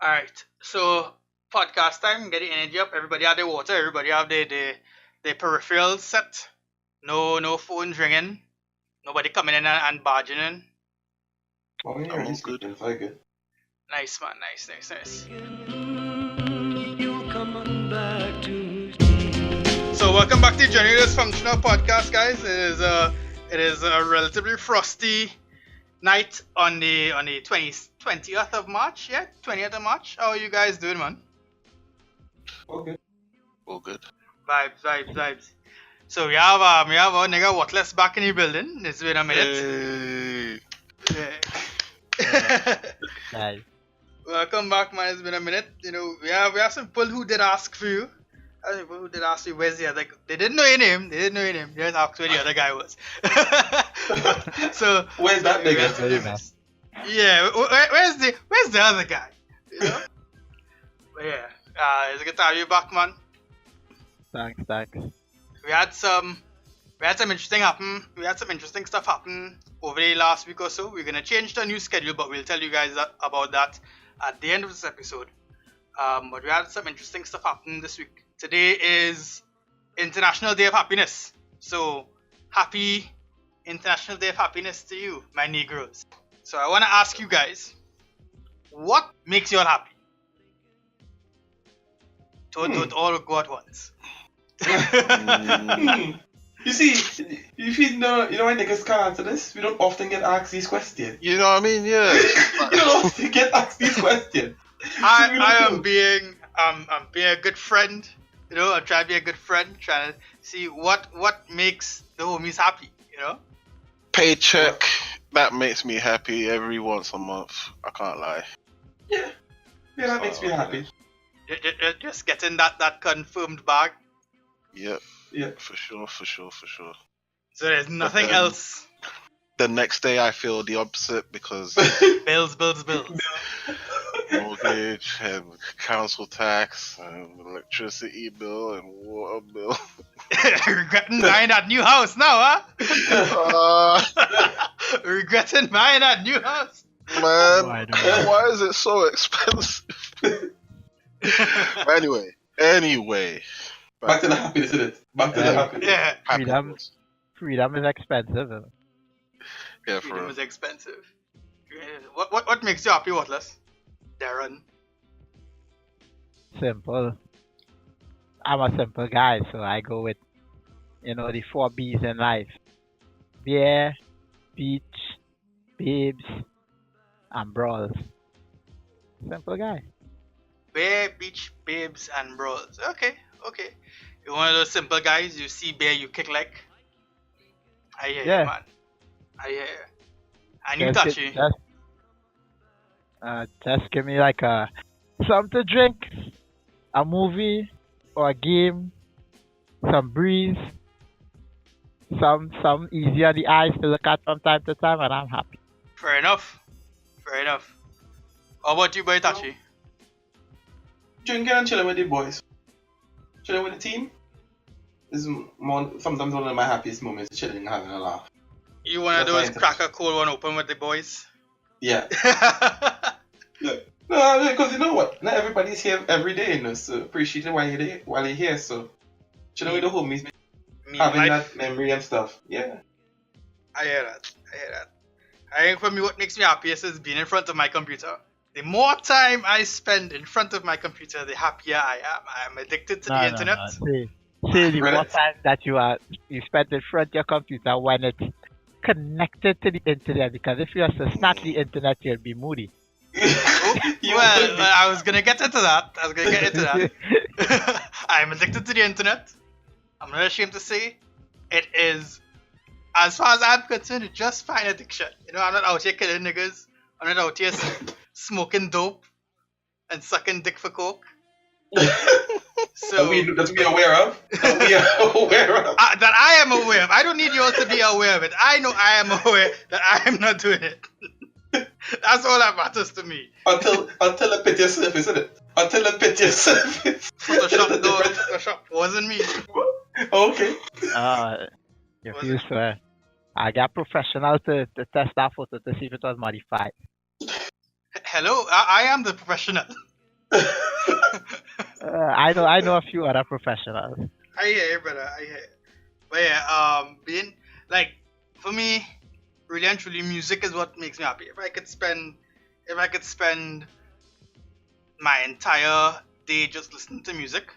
Alright, so podcast time, get the energy up. Everybody have their water, everybody have their peripherals set. No phones ringing. Nobody coming in and barging in. Oh, yeah, I'm all he's good. speaking, very good. Nice man, nice. So welcome back to the Generally Dysfunctional podcast, guys. It is a relatively frosty night on the 20th of March. Yeah, 20th of March. How are you guys doing, man? Okay. All good. Vibes. So we have our nigga Watless back in the building. It's been a minute. Hey. Nice. Welcome back, man. It's been a minute. You know, we have some people who did ask for you. People who did ask you where's the other. They didn't know your name. They just asked where the other guy was. So Where's that nigga? Yeah, where's the other guy? You know? But yeah, it's good to have you back, man. Thanks. We had some interesting happen. We had some interesting stuff happen over the last week or so. We're gonna change the new schedule, but we'll tell you guys about that at the end of this episode. But we had some interesting stuff happen this week. Today is International Day of Happiness. So happy International Day of Happiness to you, my Negroes. So I want to ask you guys, what makes you all happy? Don't all go at once. You see, if you know why niggas can't answer this? We don't often get asked these questions. You know what I mean? Yeah. You don't often get asked these questions. I'm being a good friend. You know, I'm trying to be a good friend, trying to see what makes the homies happy. You know. Paycheck. That makes me happy every once a month. I can't lie. Yeah, that makes me happy. Just getting that confirmed bag. Yep. Yeah. For sure. So there's nothing else. The next day I feel the opposite because Bills. mortgage and council tax and electricity bill and water bill. Regretting buying that new house now, huh? Regretting buying that new house. Man, Oh, why is it so expensive? Anyway. Back to the happiness, isn't it? Back to the happiness. Yeah. Happiness. Freedom is expensive. Yeah, for Freedom real. is expensive. What makes you happy, Watless? Darren. Simple. I'm a simple guy, so I go with, the 4 B's in life. Beer, beach, babes, and brawls. Simple guy. Bear, beach, babes, and brawls. Okay. You're one of those simple guys. You see bear, you kick leg. I hear Yeah. you, man. I hear you. And you touch you. Just give me like something to drink, a movie or a game, some breeze, some easy on the eyes to look at from time to time, and I'm happy. Fair enough. How about you, boy Tachi? Drinking and chilling with the boys. Chilling with the team is sometimes one of my happiest moments. Chilling and having a laugh. You one of That's those my crack a cold one open with the boys? Yeah. Yeah. No, because you know what? Not everybody's here every day, so appreciate it while you're here. So chilling with the homies, having that memory and stuff. Yeah. I hear that. I think for me, what makes me happiest is being in front of my computer. The more time I spend in front of my computer, the happier I am. I am addicted to the internet. See the more time that you spend in front of your computer when it's connected to the internet, because if you are to snap the internet, you'll be moody. Well, I was gonna get into that. I'm addicted to the internet. I'm not ashamed to say it is, as far as I'm concerned, it's just fine addiction. You know, I'm not out here killing niggas. I'm not out here smoking dope and sucking dick for coke. So that we aware of. that I am aware of. I don't need you all to be aware of it. I know I am aware that I am not doing it. That's all that matters to me. Until the pit your surface, isn't it? Until the pit your surface. Photoshop wasn't me. Okay. You feel so. I got professional to test that photo to see if it was modified. Hello, I am the professional. I know a few other professionals. I hear you, brother. I hear you. But yeah, being like for me, really and truly, music is what makes me happy. If I could spend my entire day just listening to music,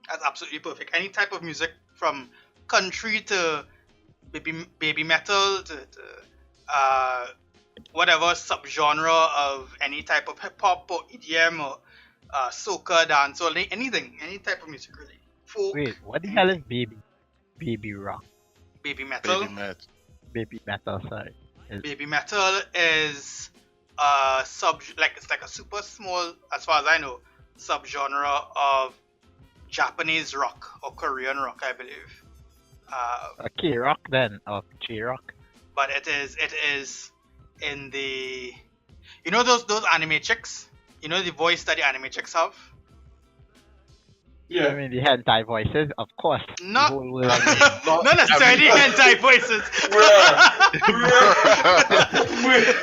that's absolutely perfect. Any type of music, from country to baby metal to uh, whatever subgenre of any type of hip hop or EDM or soca, dance, or anything, any type of music really. Folk, Wait, what the hell anything. is baby rock? Baby metal. Baby Matt. Baby metal, sorry. Baby metal is it's like a super small, as far as I know, subgenre of Japanese rock or Korean rock, I believe. K rock then, or J rock. But it is in the, you know, those anime chicks, you know, the voice that the anime chicks have. I Yeah. mean the hentai voices, of course. Not The whole world. not necessarily hentai voices.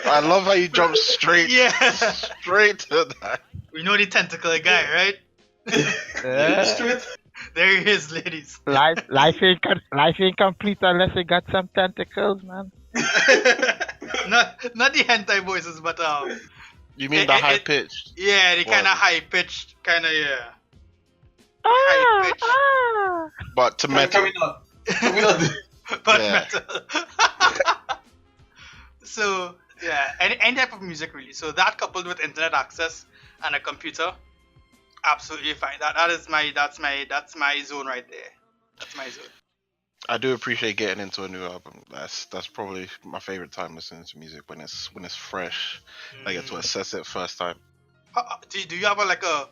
I love how you jump straight Yeah, to that. we know the tentacle guy, right? Straight. There he is, ladies. life ain't complete unless it got some tentacles, man. not the hentai voices, but You mean It- the it- high pitched? yeah, the kind of What? high pitched, kind of high pitched, But to metal. Can we not? but Yeah. metal. So yeah, any type of music really. So that coupled with internet access and a computer, absolutely fine. That's my zone right there. That's my zone. I do appreciate getting into a new album. That's probably my favorite time listening to music when it's fresh. I get to assess it first time. Do you have a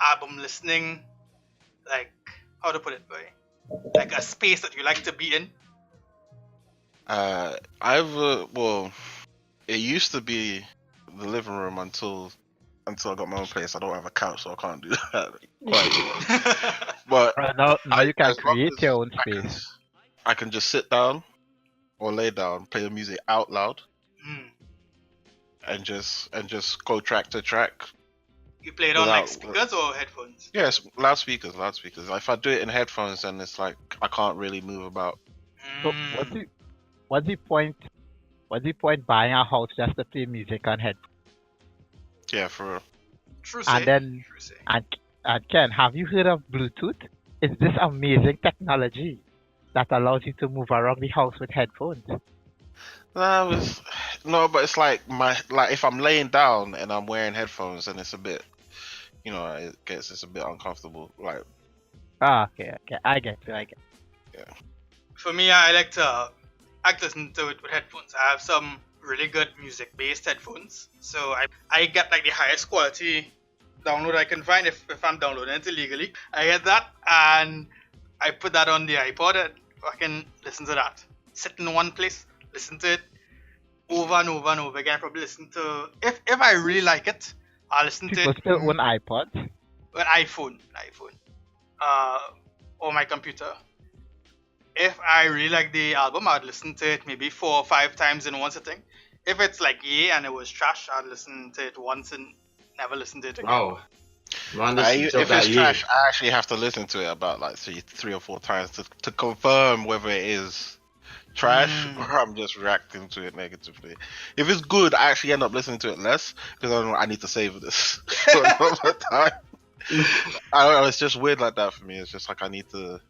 album listening, like, how to put it, boy? Like a space that you like to be in? It used to be the living room until I got my own place. I don't have a couch, so I can't do that. But Now you can as long create as your own I can- space. I can just sit down or lay down, play the music out loud, Hmm. and just go track to track. You play it on like Without- speakers or headphones? Yes, loudspeakers. If I do it in headphones, then it's like I can't really move about. So Mm. what's the point? What's the point buying a house just to play music on head? Yeah, for real. True And say. then- True say. And Ken, have you heard of Bluetooth? It's this amazing technology that allows you to move around the house with headphones. But it's like if I'm laying down and I'm wearing headphones, and it's a bit, it's a bit uncomfortable. Like, Okay, I get you. For me, I like to listen to it with headphones. I have some really good music-based headphones, so I get like the highest quality download I can find if I'm downloading it illegally. I get that, and I put that on the iPod, and I can listen to that. Sit in one place, listen to it over and over and over again. Probably listen to, if I really like it, I'll listen to People it still own iPods. an iPhone, or my computer. If I really like the album, I'd listen to it maybe 4 or 5 times in one sitting. If it's like and it was trash, I'd listen to it once and never listen to it again. Wow. Man, if it's trash, I actually have to listen to it about like three or four times to confirm whether it is trash or I'm just reacting to it negatively. If it's good, I actually end up listening to it less because I need to save this for another time. I don't know, it's just weird like that for me. It's just like I need to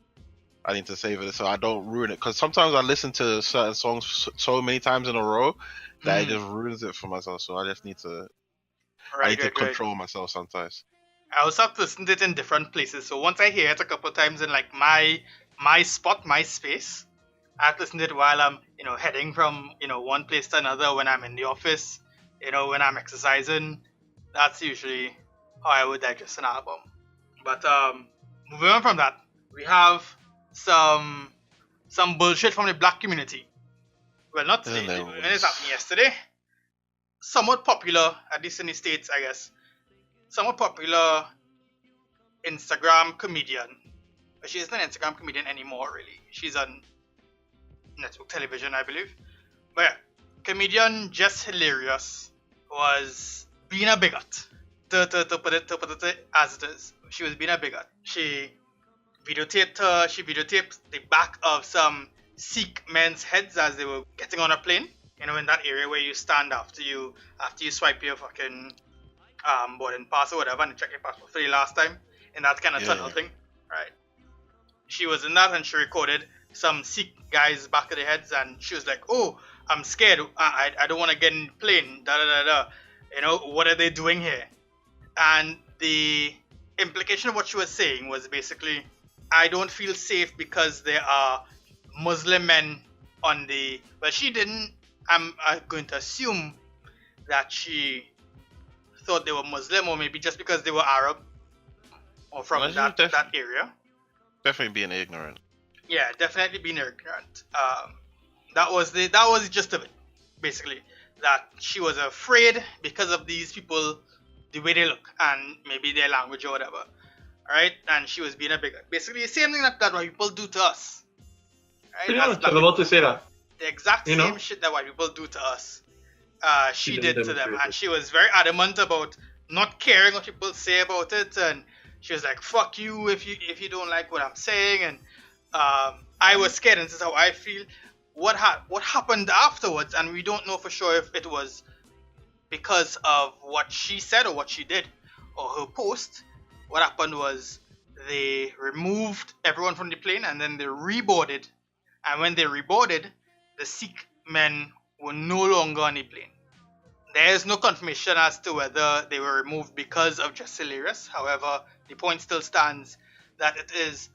save it so I don't ruin it, because sometimes I listen to certain songs so many times in a row that it just ruins it for myself. So I just need to control myself sometimes. I also have to listen to it in different places. So once I hear it a couple of times in like my spot, my space, I have to listen to it while I'm, heading from, one place to another, when I'm in the office, when I'm exercising. That's usually how I would digest an album. But moving on from that, we have some bullshit from the black community. Well, not today. Hello. When it happened yesterday. Somewhat popular, at least in the States, I guess. Somewhat popular Instagram comedian. But she isn't an Instagram comedian anymore, really. She's on network television, I believe. But yeah, comedian Jess Hilarious was being a bigot. to put it as it is, she was being a bigot. She videotaped the back of some Sikh men's heads as they were getting on a plane. You know, in that area where you stand after you swipe your fucking boarding pass or whatever and check your passport for the last time in that kind of tunnel thing, right? She was in that and she recorded some Sikh guys back of their heads and she was like, "Oh, I'm scared. I don't want to get in the plane. Da da da da. You know, what are they doing here?" And the implication of what she was saying was basically, I don't feel safe because there are Muslim men on the... Well, she didn't. I'm going to assume that she thought they were Muslim, or maybe just because they were Arab or from that area. Definitely being ignorant. Yeah, definitely being ignorant. That was the gist of it, basically. That she was afraid because of these people, the way they look, and maybe their language or whatever. Right? And she was being a bigot. Basically, the same thing that white people do to us. Right? I'm about to say that. The exact same shit that white people do to us. She did to them. And she was very adamant about not caring what people say about it. And she was like, "Fuck you if you don't like what I'm saying." And I was scared, and this is how I feel. What happened afterwards, and we don't know for sure if it was because of what she said or what she did or her post. What happened was they removed everyone from the plane and then they reboarded. And when they reboarded, the Sikh men were no longer on the plane. There is no confirmation as to whether they were removed because of Jess Hilarious. However, the point still stands that it is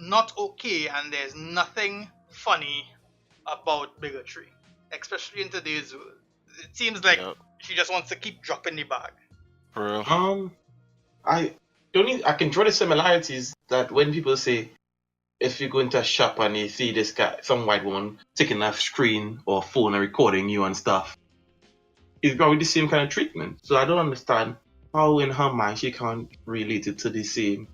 not okay and there's nothing funny about bigotry, especially in today's world. It seems like she just wants to keep dropping the bag. For real. I can draw the similarities that when people say, if you go into a shop and you see this guy, some white woman taking a screen or phone and recording you and stuff, it's probably the same kind of treatment. So I don't understand how in her mind she can't relate it to the same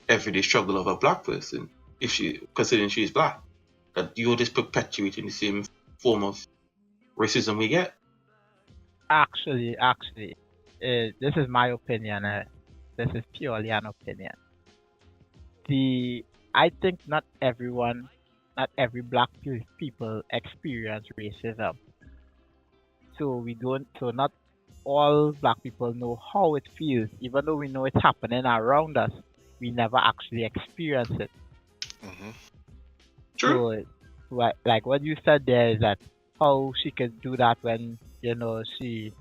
everyday struggle of a black person, if she, considering she's black. That you're just perpetuating the same form of racism we get. Actually, this is my opinion. This is purely an opinion. I think not every black people experience racism. So not all black people know how it feels. Even though we know it's happening around us, we never actually experience it. Mm-hmm. True. So, like what you said there is that how she could do that when, she,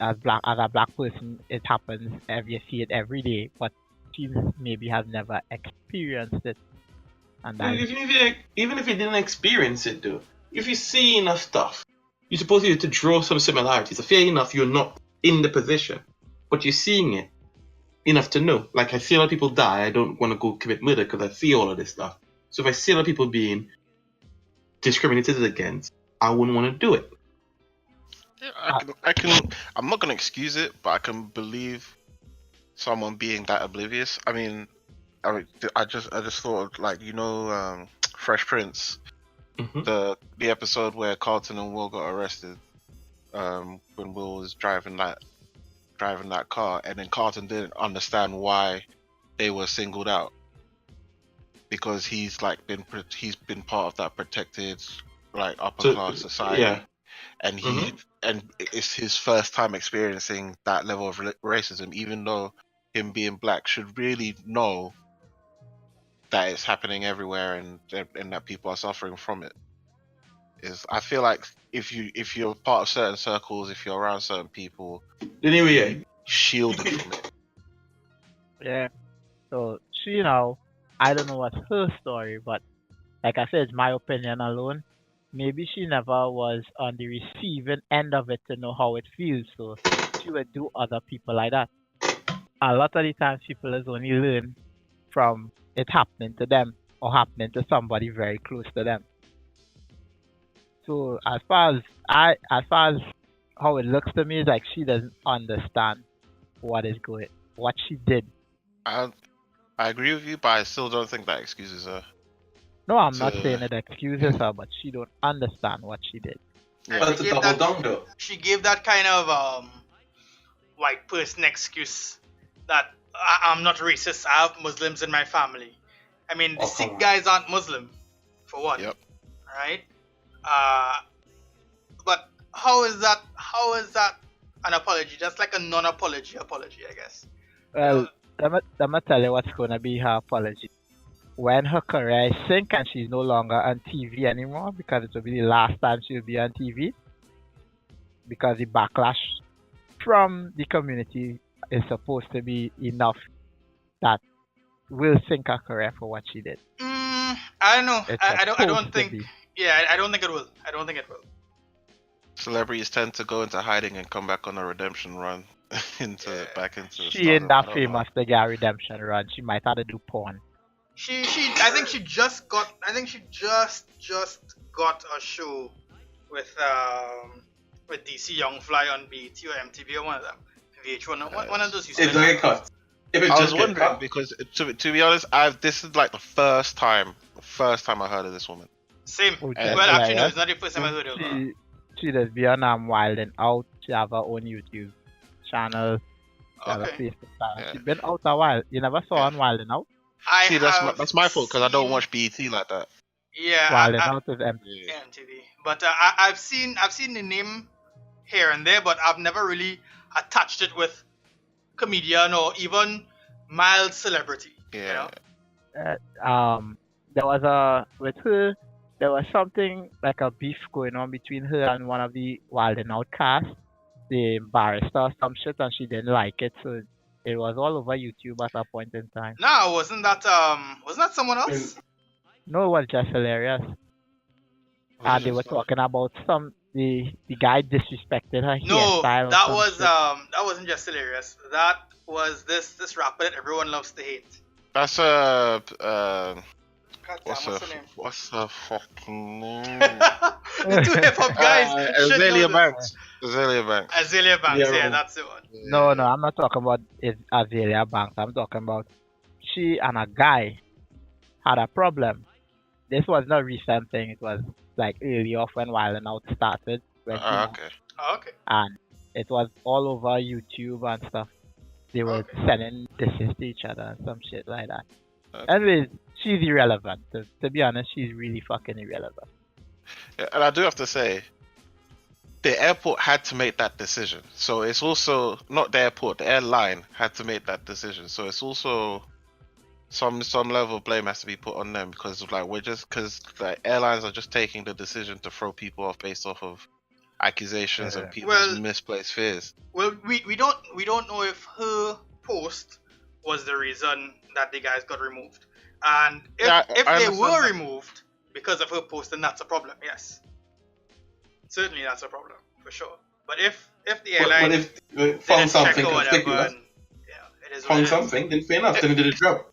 as a black person, it happens, you see it every day, but she maybe has never experienced it. And even if you didn't experience it, though, if you see enough stuff, you're supposed to draw some similarities. So fair enough, you're not in the position, but you're seeing it enough to know. Like, I see a lot of people die, I don't want to go commit murder because I see all of this stuff. So if I see a lot of people being discriminated against, I wouldn't want to do it. Yeah, I'm not gonna excuse it, but I can believe someone being that oblivious. I just thought, like, Fresh Prince, Mm-hmm. the episode where Carlton and Will got arrested, when Will was driving that car, and then Carlton didn't understand why they were singled out, because he's been part of that protected, like, upper class society. Yeah. And and it's his first time experiencing that level of racism, even though him being black should really know that it's happening everywhere and that people are suffering from it. I feel like if you're part of certain circles, if you're around certain people, Anyway, shielded from it. Yeah. So she I don't know what's her story, but like I said, it's my opinion alone. Maybe she never was on the receiving end of it to know how it feels, so she would do other people like that. A lot of the times people is only learn from it happening to them or happening to somebody very close to them. So as far as how it looks to me, is like she doesn't understand what she did. I agree with you, but I still don't think that excuses her. No, I'm not saying it excuses her, but she don't understand what she did. But it's a double down, though. She gave that kind of white person excuse that I'm not racist. I have Muslims in my family. I mean, the Oh, Sikh come on. guys aren't Muslim, for one. Yep. Right? But how is that? How is that an apology? That's like a non-apology apology, I guess. Well, let me tell you what's gonna be her apology. When her career is sink and she's no longer on TV anymore, because it will be the last time she'll be on TV, because the backlash from the community is supposed to be enough that will sink her career for what she did. I don't know. It's I don't supposed to think. be. Yeah, I don't think it will. I don't think it will. Celebrities tend to go into hiding and come back on a redemption run back into She ain't stardom. that I don't know. famous to get a redemption run. She might have to do porn. I think she just got. I think she just got a show with DC Young Fly on BET or MTV or one of them. VH1. One of those. It's gonna get cut. If it I just was get wondering cut, because to be honest, this is like the first time I heard of this woman. Same. Oh, And- Well, actually, no, yeah. it's not the first time I heard of her. She does be on Wild and Out. She have her own YouTube channel. She have a Okay. Facebook channel. Yeah. She been out a while. You never saw Yeah. on Wild and Out? See, that's my fault because I don't watch BET like that. Yeah, Wild and Out is empty. Yeah. MTV. But I've seen the name here and there, but I've never really attached it with comedian or even mild celebrity. Yeah. You know? There was something like a beef going on between her and one of the Wild and Out cast, the barrister or some shit, and she didn't like it, so it was all over YouTube at a point in time. No, wasn't that someone else? No, it was Jess Hilarious. And they were talking about the guy disrespected her No, hairstyle. or that some was shit. that wasn't just hilarious. That was this rapper that everyone loves to hate. That's God what's damn, her her name? what's her fucking name? The two hip hop guys. should know Azalea this. Banks. Azalea Banks. Azalea Banks, Yeah, yeah, right. that's the one. No, I'm not talking about Azalea Banks. I'm talking about she and a guy had a problem. This was not a recent thing. It was like early off when Wild and Out started. When she- Okay. Oh, okay. And it was all over YouTube and stuff. They were Okay. sending dishes to each other and some shit like that. Okay. Anyways, she's irrelevant. To be honest, she's really fucking irrelevant. Yeah, and I do have to say, the airport had to make that decision. So it's also not the airport, the airline had to make that decision. So it's also some level of blame has to be put on them because like airlines are just taking the decision to throw people off based off of accusations and people's Well- misplaced fears. Well, we don't know if her post was the reason that the guys got removed, and if Yeah, if I they understand were that. removed because of her post, then that's a problem. Yes, certainly that's a problem for sure. But if the but airline if didn't found check something or whatever, conspicuous, and, it is what found it is. something, then fair enough, then did a job.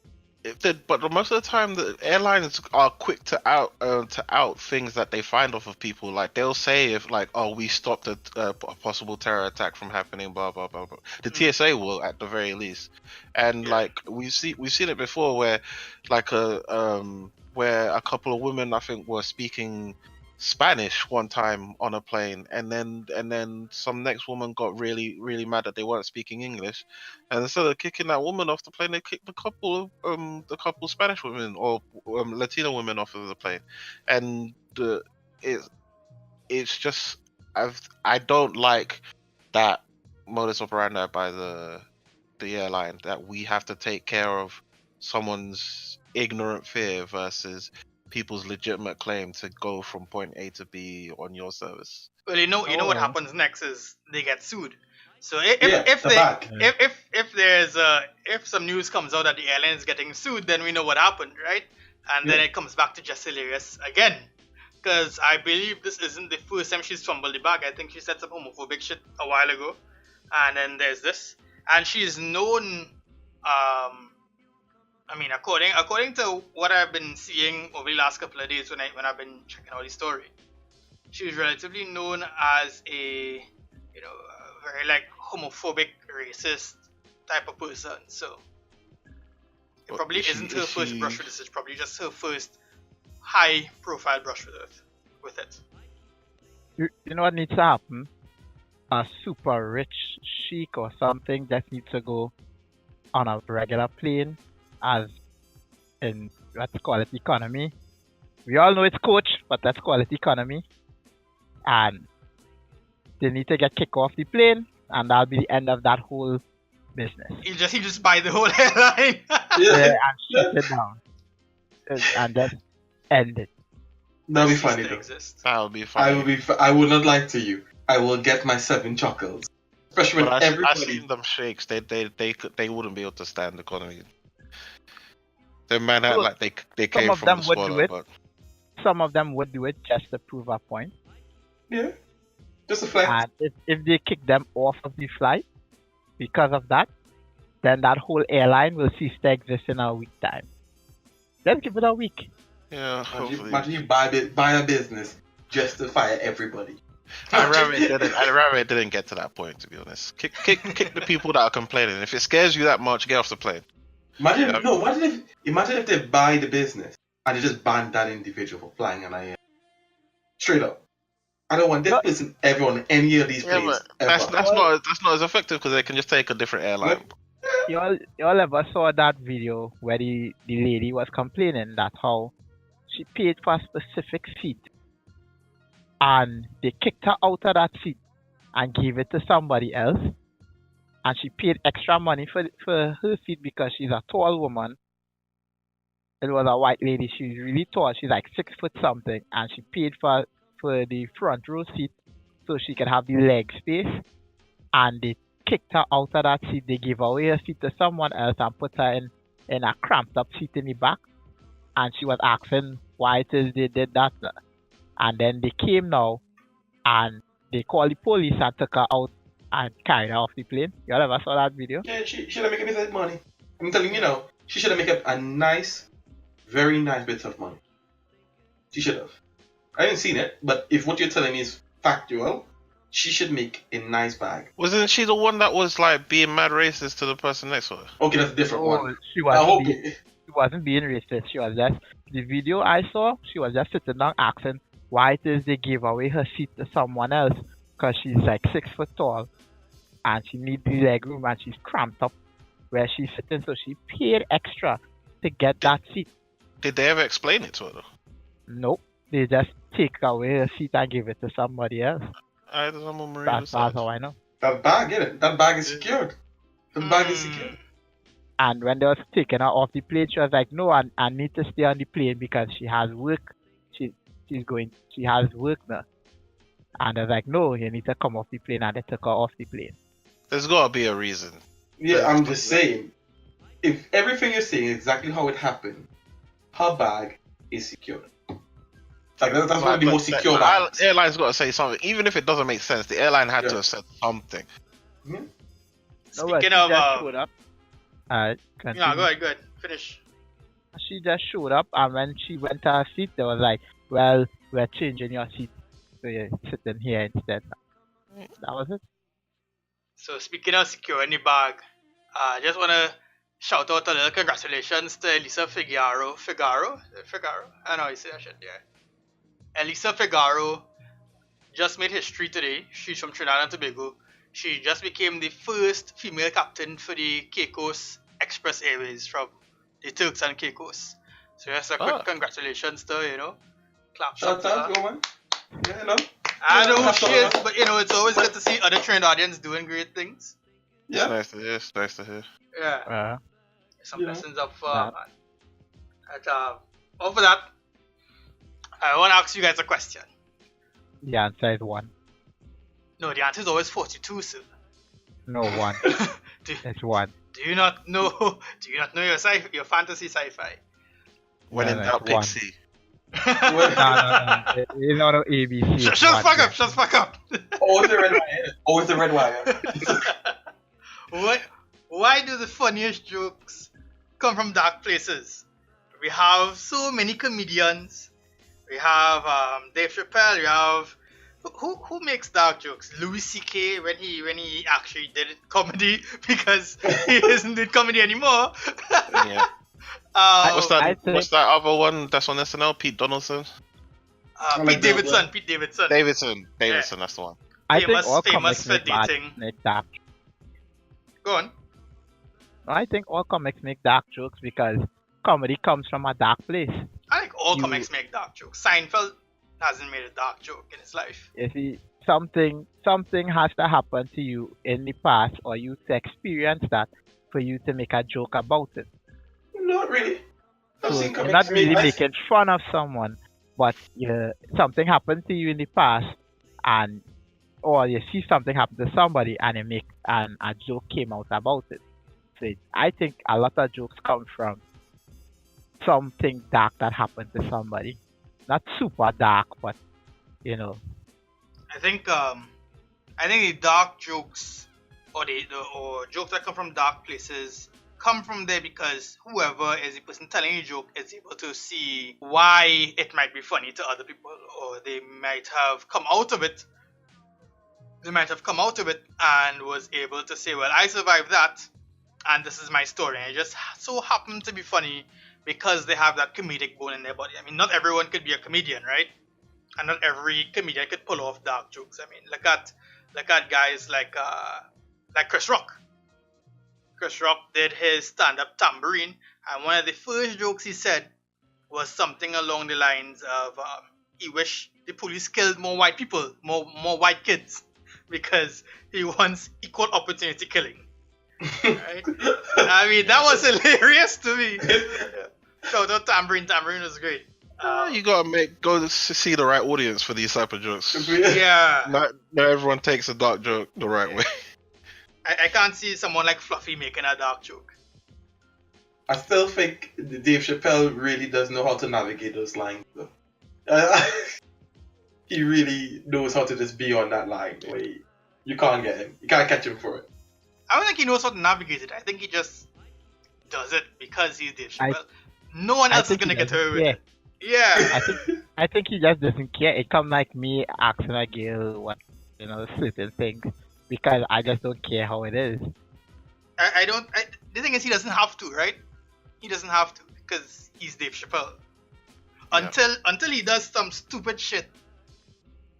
But most of the time, the airlines are quick to out things that they find off of people. Like they'll say if like, oh, we stopped a possible terror attack from happening, blah blah blah blah. The TSA will at the very least, and Yeah. like we've seen it before where like where a couple of women I think were speaking Spanish one time on a plane, and then some next woman got really mad that they weren't speaking English, and instead of kicking that woman off the plane, they kicked the couple Spanish women or Latino women off of the plane, and it's just I don't like that modus operandi by the airline that we have to take care of someone's ignorant fear versus people's legitimate claim to go from point A to B on your service. Well, you know what Alright. happens next is they get sued. So Yeah, if the they back. if there's if some news comes out that the airline is getting sued, then we know what happened, right? And then Yeah. it comes back to Jess Hilarious again, because I believe this isn't the first time she's fumbled the bag. I think she said some homophobic shit a while ago, and then there's this, and she's known. I mean, according to what I've been seeing over the last couple of days when I've been checking out the story, she's relatively known as a very like homophobic, racist type of person. So it But probably is she- isn't her is first she- brush with this. It's probably just her first high-profile brush with it. You know what needs to happen? a super rich sheik or something that needs to go on a regular plane, as in let's call it economy. We all know it's coach, but let's call it economy. And they need to get kicked off the plane, and that'll be the end of that whole business. He just buy the whole airline. Yeah, and shut it down. And just end it. That'll be Cease funny to though. exist. That would be funny. I will not lie to you. I will get my 7 chuckles. Especially when But I everybody. seen them shakes. They wouldn't be able to stand the economy. They might not Well, like they some came of from them the would do squalor, it. but Some of them would do it just to prove a point. Yeah. Just a flex. And if they kick them off of the flight because of that, then that whole airline will cease to exist in a week time. Just give it a week. yeah, hopefully. Imagine you buy a business just to fire everybody. I'd rather it didn't get to that point, to be honest. Kick the people that are complaining. If it scares you that much, get off the plane. Imagine if they buy the business and they just ban that individual for flying an air. Straight up. I don't want this person ever on any of these Yeah, planes. but that's not as effective because they can just take a different airline. Y'all ever saw that video where the lady was complaining that how she paid for a specific seat and they kicked her out of that seat and gave it to somebody else, and she paid extra money for her seat because she's a tall woman. It was a white lady. She's really tall. She's like 6 foot something, and she paid for the front row seat so she could have the leg space, and they kicked her out of that seat. They gave away her seat to someone else and put her in a cramped up seat in the back, and she was asking why it is they did that. And then they came now and they called the police and took her out and carried her off the plane. You all ever saw that video? Yeah, she should have made a bit of money. I'm telling you now, she should have made a nice, very nice bit of money. She should have. I haven't seen it, but if what you're telling me is factual, she should make a nice bag. Wasn't she the one that was like being mad racist to the person next to her? Okay, that's a different one. She wasn't being racist. She was just, the video I saw, she was just sitting down asking why it is they gave away her seat to someone else, because she's like 6 foot tall and she needs the leg room and she's cramped up where she's sitting, so she paid extra to get that seat. Did they ever explain it to her though? Nope. They just take away her seat and give it to somebody else. I don't know, Maria. That's how I know. That bag, innit? That bag is secured. The bag is secured. And when they was taking her off the plane, she was like, no, I need to stay on the plane because she has work. She has work now. And I was like, no, you need to come off the plane, and they took her off the plane. There's gotta be a reason. Yeah, I'm just saying. If everything you're saying is exactly how it happened, her bag is secured. Like that's one of the most secure bags. Airline's got to say something, even if it doesn't make sense. The airline had to have said something. Mm-hmm. Speaking of, showed up. Go ahead, finish. She just showed up, and when she went to her seat, they was like, well, we're changing your seat, so you're sitting here instead. That was it. So speaking of securing the bag, I just want to shout out a little congratulations to Elisa Figaro. Figaro? I know how you say that shit, yeah. Elisa Figaro just made history today. She's from Trinidad and Tobago. She just became the first female captain for the Caicos Express Airways from the Turks and Caicos. So just a quick congratulations to her, you know. Clap Shout out, woman. Yeah, no. I know who she is, but you know, it's always good to see other Trinidadians doing great things. Yeah. It's nice to hear. Yeah. Some lessons up for man. Over that, I want to ask you guys a question. The answer is 1. No, the answer is always 42, sir. No, 1. It's 1. Do you not know your fantasy sci-fi? When in doubt, pick C. No. It's not ABC. Shut the fuck up. Always the red wire. Why do the funniest jokes come from dark places? We have so many comedians. We have Dave Chappelle. We have who makes dark jokes? Louis C.K. when he actually did comedy, because he isn't doing comedy anymore. Yeah. What's that other one that's on SNL? Pete Donaldson. Pete Davidson. Davidson, that's the one. I think famous all famous comics for dating. make dark. Go on. I think all comics make dark jokes because comedy comes from a dark place. I think all You- comics make dark jokes. Seinfeld hasn't made a dark joke in his life. You see, something has to happen to you in the past, or you to experience that for you to make a joke about it. Not really. I've So seen you're comics not really made- making fun of someone, but something happened to you in the past, and or you see something happen to somebody, and you make and a joke came out about it. So I think a lot of jokes come from something dark that happened to somebody. Not super dark, but you know. I think the dark jokes or or jokes that come from dark places come from there because whoever is the person telling the joke is able to see why it might be funny to other people, or they might have come out of it. They might have come out of it and was able to say, well, I survived that, and this is my story. And it just so happened to be funny because they have that comedic bone in their body. I mean, not everyone could be a comedian, right? And not every comedian could pull off dark jokes. I mean, look at guys like Chris Rock. Chris Rock did his stand-up Tambourine, and one of the first jokes he said was something along the lines of he wished the police killed more white people, more white kids, because he wants equal opportunity killing. Right? I mean, that was hilarious to me. Shout out Tambourine. Tambourine was great. You gotta go to see the right audience for these type of jokes. Yeah. Not everyone takes a dark joke the right way. I can't see someone like Fluffy making a dark joke. I still think Dave Chappelle really does know how to navigate those lines, though. He really knows how to just be on that line where you can't get him. You can't catch him for it. I don't think he knows how to navigate it. I think he just does it because he's Dave Chappelle. No one else is gonna get away with it. Yeah. I think he just doesn't care. It come like me asking a girl what certain things because I just don't care how it is. The thing is, he doesn't have to, right? He doesn't have to because he's Dave Chappelle. Until he does some stupid shit.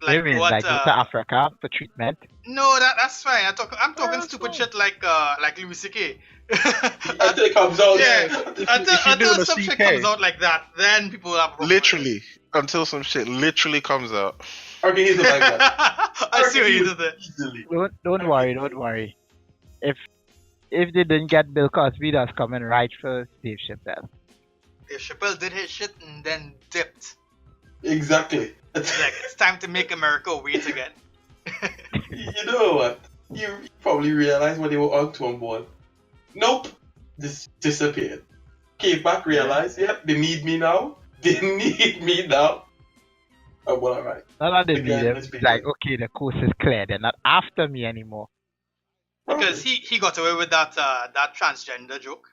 Like you mean, like go to Africa for treatment? No, that's fine. I'm talking stupid shit like Louis C.K. Until it comes out. Yeah. Until some shit comes out like that, then people have literally until some shit literally comes out. Okay, he's like that. I see what you did there. Don't worry. If they didn't get Bill Cosby, that's coming right for Dave Chappelle. Dave Chappelle did his shit and then dipped. Exactly. It's time to make America wait again. You know what? You probably realized when they were on board. Nope. Just disappeared. Came back, realized, yep, they need me now. They need me now. Oh, well, alright. Not that they need him. Like, okay, the coast is clear. They're not after me anymore. Because he got away with that transgender joke.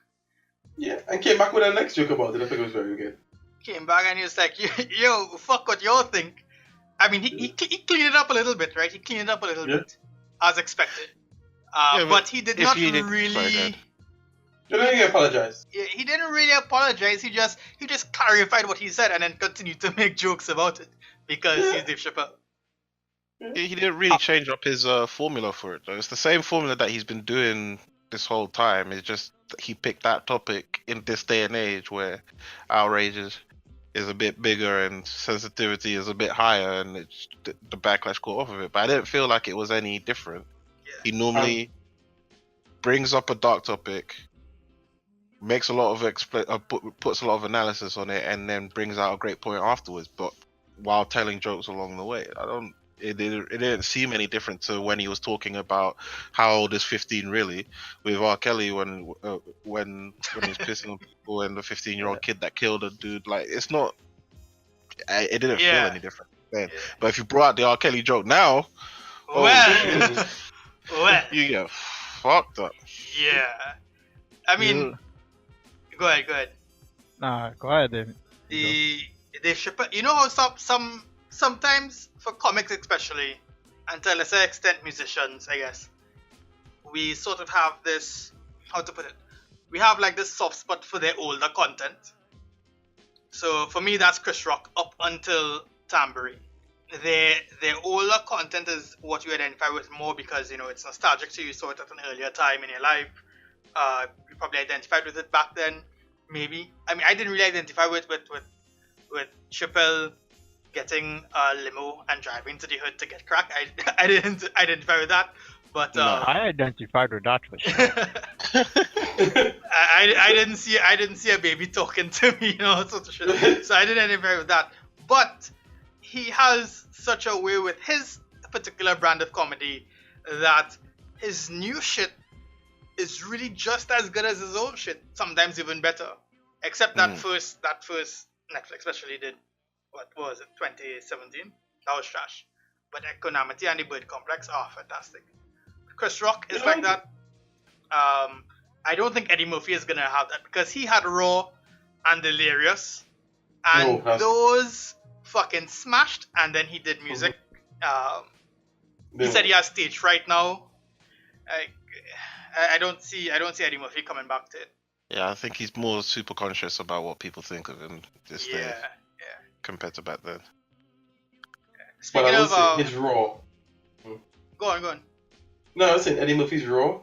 Yeah, and came back with the next joke about it. I think it was very good. Came back and he was like, yo, fuck what y'all think. I mean, he cleaned it up a little bit, right? He cleaned it up a little bit, as expected. But he did not really... He didn't apologize. Yeah, he didn't really apologize. He just clarified what he said and then continued to make jokes about it because he's Dave Chappelle. He didn't really change up his formula for it, though. It's the same formula that he's been doing this whole time. It's just that he picked that topic in this day and age where outrage is a bit bigger and sensitivity is a bit higher, and it's the backlash caught off of it. But I didn't feel like it was any different. Yeah. He normally brings up a dark topic, makes a lot of puts a lot of analysis on it, and then brings out a great point afterwards. But while telling jokes along the way, it didn't seem any different to when he was talking about how old is 15 really with R. Kelly when he's pissing on people and the 15-year-old kid that killed a dude. Like, it's not. It didn't feel any different then. Yeah. But if you brought out the R. Kelly joke now, you get fucked up. Yeah, I mean, go ahead. Nah, go ahead then. Dave Chappelle, you know how sometimes for comics especially, and to a lesser extent musicians, I guess, we sort of have this, how to put it, we have like this soft spot for their older content. So for me, that's Chris Rock up until Tambourine. their older content is what you identify with more because it's nostalgic to you. You saw it at an earlier time in your life. You probably identified with it back then. Maybe. I mean, I didn't really identify with Chappelle getting a limo and driving to the hood to get crack. I didn't identify with that. But No. I identified with that for sure. I didn't see a baby talking to me, sort of shit. So I didn't identify with that. But he has such a way with his particular brand of comedy that his new shit is really just as good as his old shit, sometimes even better. Except that first Netflix specially did, what was it, 2017? That was trash. But Economity and the Bird Complex are fantastic. Chris Rock is like that. I don't think Eddie Murphy is gonna have that because he had Raw and Delirious, and those fucking smashed. And then he did music. He said he has stage fright now. I don't see Eddie Murphy coming back to it. Yeah, I think he's more super conscious about what people think of him this day compared to back then. Speaking of his Raw. Go on. No, I was saying Eddie Murphy's Raw.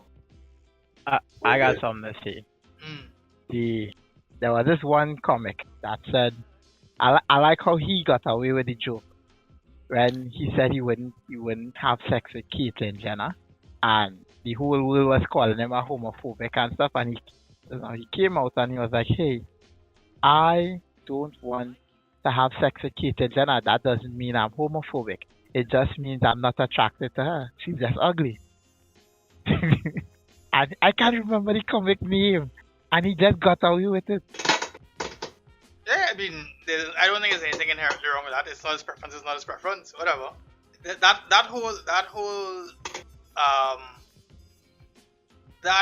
I got something to say. There was this one comic that said, I like how he got away with the joke when he said he wouldn't have sex with Caitlyn Jenner, and the whole world was calling him a homophobic and stuff, and he came out and he was like, hey, I don't want to have sex with Caitlyn Jenner. That doesn't mean I'm homophobic. It just means I'm not attracted to her. She's just ugly. And I can't remember the comic name, and he just got away with it. Yeah, I mean, I don't think there's anything inherently wrong with that. It's not his preference. It's not his preference. Whatever. That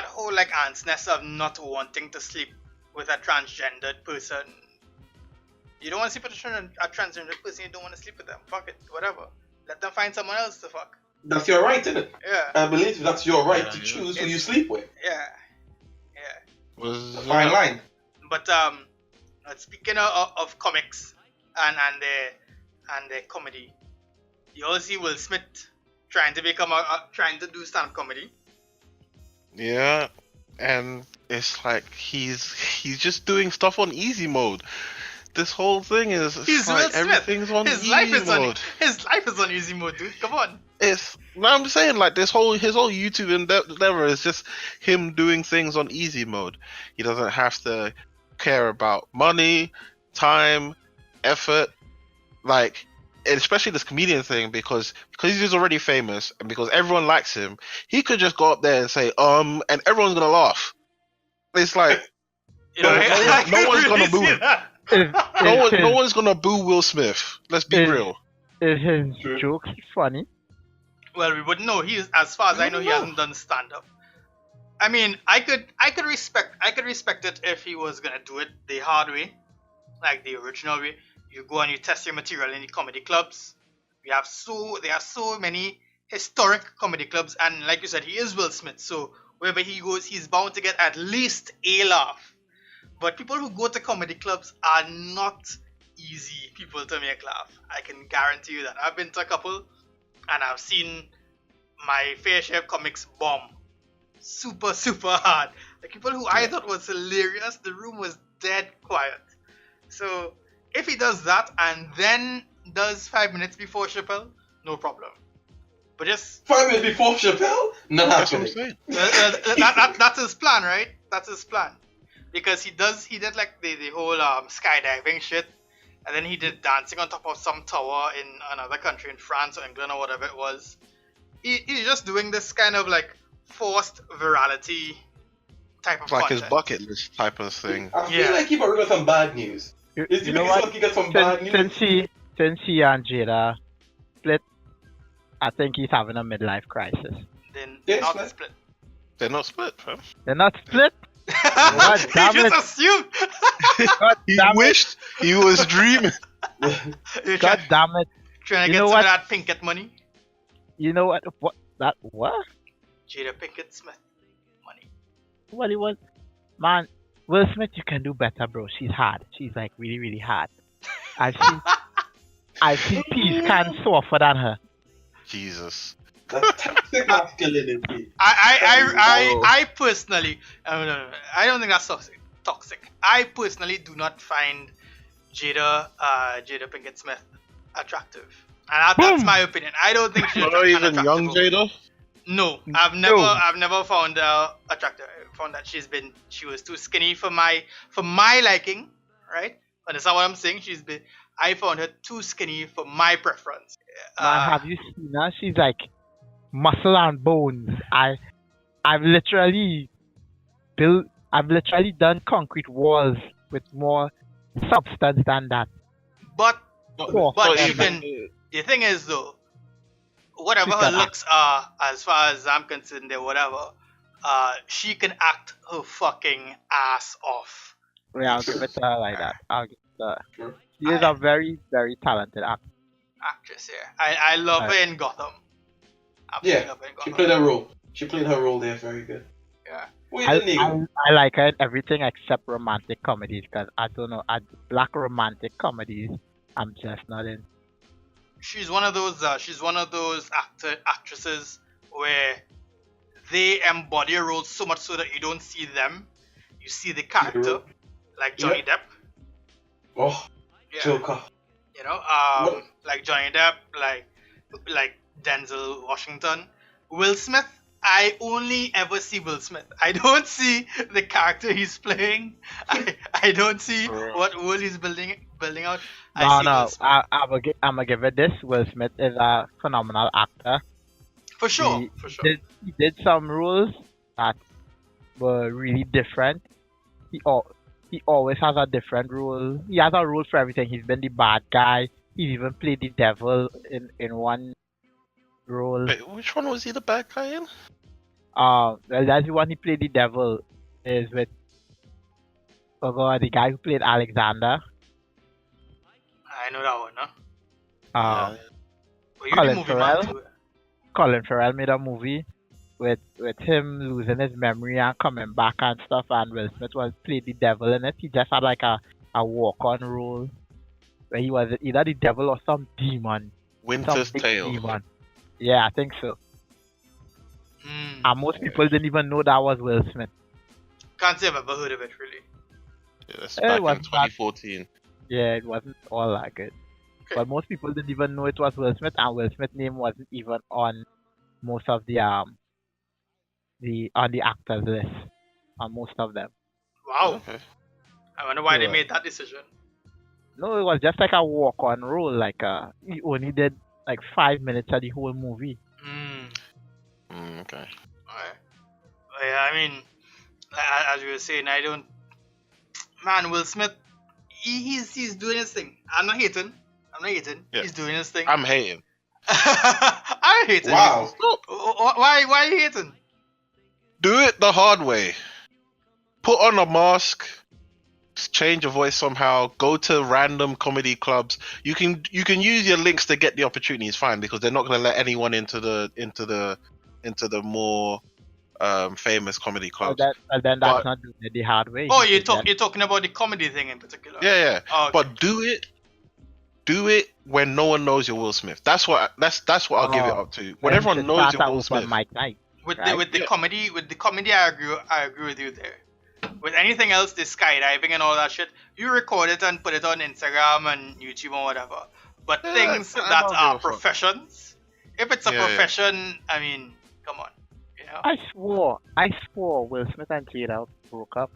whole like antness of not wanting to sleep with a transgendered person. You don't want to sleep with a transgendered person. You don't want to sleep with them. Fuck it. Whatever. Let them find someone else to fuck. That's your right, isn't it? Yeah. I believe that's your right to choose who you sleep with. Yeah. It's a fine line. But speaking of comics and their comedy, you also see Will Smith trying to trying to do stand-up comedy. Yeah, and it's like he's just doing stuff on easy mode. This whole thing is He's like Will Smith. everything's on His easy life mode. His life is on easy mode, dude. Come on. I'm saying like his whole YouTube endeavor is just him doing things on easy mode. He doesn't have to care about money, time, effort, like, especially this comedian thing because he's already famous and because everyone likes him. He could just go up there and say and everyone's gonna laugh. It's like no one's gonna boo him. No one's gonna boo Will Smith. Let's be real. Is his jokes funny? Well, we wouldn't know. As far as I know, he hasn't done stand-up. I mean, I could respect it if he was gonna do it the hard way, like the original way. You go and you test your material in the comedy clubs. There are so many historic comedy clubs, and like you said, he is Will Smith, so wherever he goes, he's bound to get at least a laugh. But people who go to comedy clubs are not easy people to make laugh. I can guarantee you that. I've been to a couple, and I've seen my fair share of comics bomb super, super hard. Like people who I thought was hilarious, the room was dead quiet. So if he does that and then does 5 minutes before Chappelle, no problem. But just 5 minutes before Chappelle? Not happening. That's his plan, right? That's his plan. Because he did like the whole skydiving shit, and then he did dancing on top of some tower in another country, in France or England or whatever it was. He's just doing this kind of like forced virality type of like content. his bucket list type of thing. I feel like he might got some bad news. You know what? He got some bad news? Since he and Jada split, I think he's having a midlife crisis. They're not split. They're not split, fam. They're not split? God damn He it. just assumed. He wished he was dreaming. God damn it. Trying to You get know some what? of that pinket money. You know what? What? Jada Pinkett Smith money. What he was? Man, Will Smith, you can do better, bro. She's hard. She's like really, really hard. And I've seen peas can softer than her. Jesus. That's toxic masculinity. I personally, no, I don't think that's toxic. I personally do not find Jada Pinkett-Smith attractive, and that's my opinion. I don't think she's Not even attractive young woman. Jada. No, I've never found her attractive. I found that she was too skinny for my liking, right? But that's not what I'm saying. I found her too skinny for my preference. Man, have you seen her? She's like muscle and bones. I've literally done concrete walls with more substance than that. But Not she even- can. The thing is though, whatever She her can looks are, as far as I'm concerned, or whatever, she can act her fucking ass off. Yeah, I'll give it to her like that. I'll give it to her. Sure. She is a very, very talented actor. Actress, yeah. I love her in Gotham. Absolutely Yeah, love her in she Gotham. played her role. She played her role there very good. Yeah. Wait, didn't you? I like her in everything except romantic comedies because I don't know, black romantic comedies, I'm just not in. She's one of those actresses where they embody a role so much so that you don't see them, you see the character, role. like Johnny Depp. Oh, Yeah. Joker. You know, What? like Johnny Depp, like Denzel Washington, Will Smith. I only ever see Will Smith. I don't see the character he's playing. I don't see what role he's building out. I see Will Smith. I'm gonna give it this. Will Smith is a phenomenal actor. For sure, He for sure. He did some roles that were really different. He always has a different role. He has a role for everything. He's been the bad guy. He's even played the devil in one role. Wait, which one was he the bad guy in? Well, that's the one he played the devil is with. Oh God, the guy who played Alexander. I know that one, huh? But you Colin the movie man Farrell? too. Colin Farrell made a movie with him losing his memory and coming back and stuff, and Will Smith played the devil in it. He just had like a walk-on role where he was either the devil or some demon. Winter's Some big Tale. demon. Yeah, I think so. Hmm. And most people didn't even know that was Will Smith. Can't say I've ever heard of it really. Yeah, that's It back in wasn't bad. 2014. Yeah, it wasn't all that good. Okay. But most people didn't even know it was Will Smith, and Will Smith's name wasn't even on most of the on the actors list. On most of them. Wow. Okay. I wonder why they Yeah. made that decision. No, it was just like a walk-on role. Like he only did like 5 minutes of the whole movie. Okay. Alright. Yeah, I mean, as you were saying, I don't. Man, Will Smith, he's doing his thing. I'm not hating. Yeah. He's doing his thing. I'm hating. I'm hating. Wow. Why are you hating? Do it the hard way. Put on a mask. Change your voice somehow. Go to random comedy clubs. You can use your links to get the opportunities. Fine, because they're not going to let anyone into the more famous comedy clubs. Then that's not doing it the hard way. Oh, He you're should talking about the comedy thing in particular. Yeah. Oh, okay. But do it when no one knows you're Will Smith. That's what I'll give it up to. When then everyone should knows start you're a Will open Smith. mic night. With Right? the comedy, I agree with you there. With anything else, the skydiving and all that shit, you record it and put it on Instagram and YouTube or whatever. But Yeah, things I that don't are give a fuck. professions, if it's a Yeah, yeah. profession, I mean, come on, you know. I swore Will Smith and Jada broke up.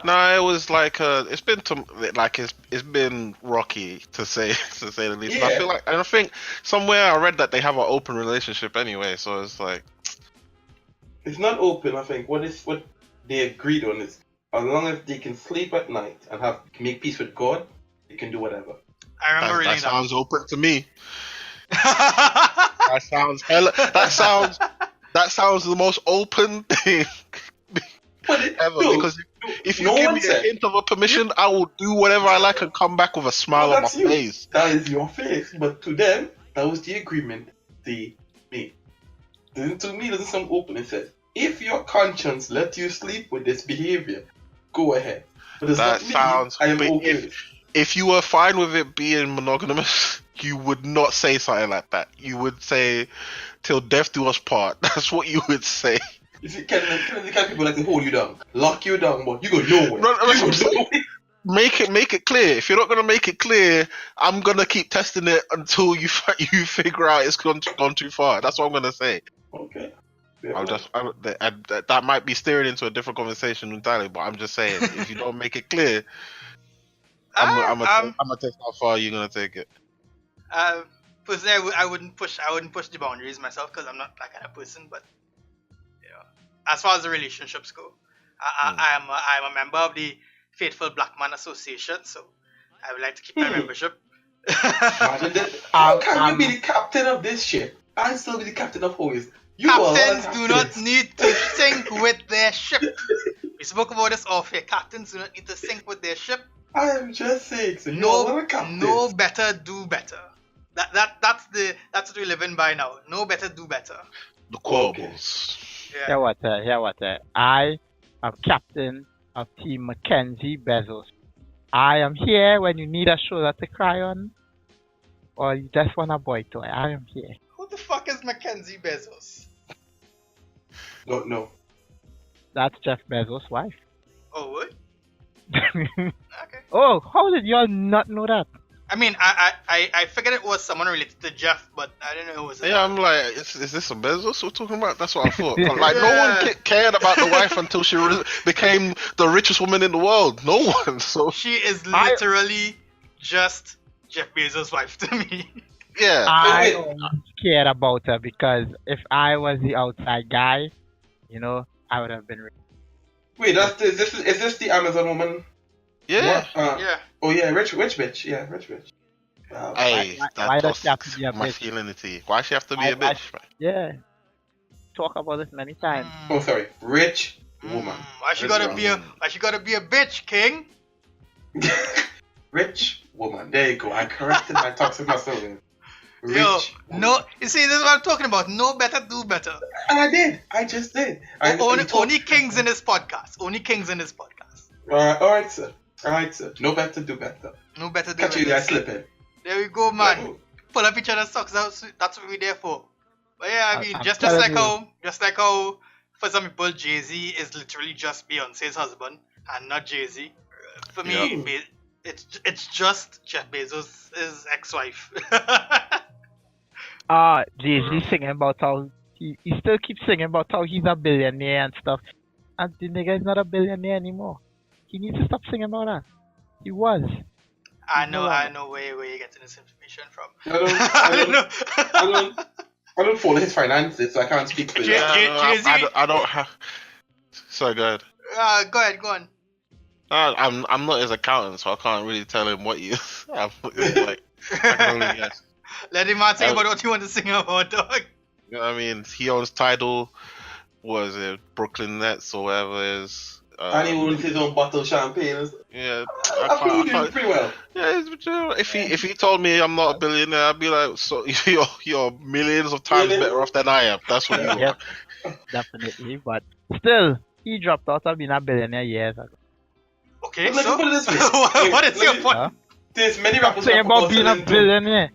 No, it was like it's been rocky to say the least. Yeah. I think somewhere I read that they have an open relationship anyway. So it's like It's not open, I think. What they agreed on is as long as they can sleep at night and make peace with God, they can do whatever. I remember that reading that. sounds open to me. That sounds the most open thing ever. No, Because if you no give one me a said- hint of a permission, I will do whatever I like and come back with a smile Well, on my that's you. face. That is your face. But to them, that was the agreement they made. To me, it doesn't sound open. It says, if your conscience lets you sleep with this behavior, go ahead. But it's That not me. sounds I am big. okay with it. if you were fine with it being monogamous, you would not say something like that. You would say, "Till death do us part." That's what you would say. You see, can people like to hold you down, lock you down, but you go nowhere. No, that's You what go I'm saying. nowhere. Make it clear. If you're not gonna make it clear, I'm gonna keep testing it until you figure out it's gone too far. That's what I'm gonna say. Okay. That might be steering into a different conversation entirely, but I'm just saying, if you don't make it clear, I'm gonna test how far you're gonna take it. Personally, I wouldn't push the boundaries myself because I'm not that kind of person. But as far as the relationships go, I'm a member of the Faithful Black Man Association, so I would like to keep my membership. How can you be the captain of this ship and still be the captain of Hoist? Captains do not need to sync with their ship. We spoke about this off here. Captains do not need to sync with their ship. I am just saying. So no better, do better. That's what we live in by now. No better, do better. The quabbles. Yeah. Here what? I am captain of Team Mackenzie Bezos. I am here when you need a shoulder to cry on, or you just want a boy toy. I am here. Who the fuck is Mackenzie Bezos? Don't know. That's Jeff Bezos' wife. Oh, what? Okay. Oh, how did y'all not know that? I mean, I figured it was someone related to Jeff, but I didn't know it was. Yeah, I'm like, is this a Bezos we're talking about? That's what I thought. Like, no one cared about the wife until she became the richest woman in the world. No one. So she is literally just Jeff Bezos' wife to me. Yeah. I don't care about her because if I was the outside guy, I would have been rich. Wait, is this the Amazon woman? Yeah. Yeah. Oh yeah, rich bitch. Yeah, rich bitch. Wow. Hey, why does she have to that's be a my bitch? feeling. Why she have to be a bitch? Yeah. Talk about this many times. Oh, sorry, rich woman. Why she gotta be a bitch, King? Rich woman. There you go. I corrected my toxic masculinity. Yo, no, you see, this is what I'm talking about. No better, do better. And I did. I just did. Only kings in this podcast. Only kings in this podcast. Alright, sir. No better, do better. No better, do Catch better. you guys slipping. There we go, man. Pull up each other's socks. That's what we're there for. But yeah, I mean, just like how for some people Jay-Z is literally just Beyonce's husband and not Jay-Z. For me, it's just Jeff Bezos' ex-wife. Jay-Z singing about how he still keeps singing about how he's a billionaire and stuff. And the nigga is not a billionaire anymore. He needs to stop singing about that. He was. I know where you're getting this information from. I don't follow his finances, so I can't speak for you. I don't have. Sorry, go ahead. Go on. I'm not his accountant, so I can't really tell him what you. I can only guess. Let him sing about what you want to sing about, dog. You know what I mean? He owns Tidal. Was it Brooklyn Nets or whatever it is? And he owns his own bottle of champagne. Yeah, I think he did pretty well. Yeah, if he told me I'm not a billionaire, I'd be like, so you're millions of times better off than I am. That's what you are. Yep, definitely. But still, he dropped out of being a billionaire years ago. Okay, Let me put it this way. What is your point? There's many rappers saying about being a billionaire.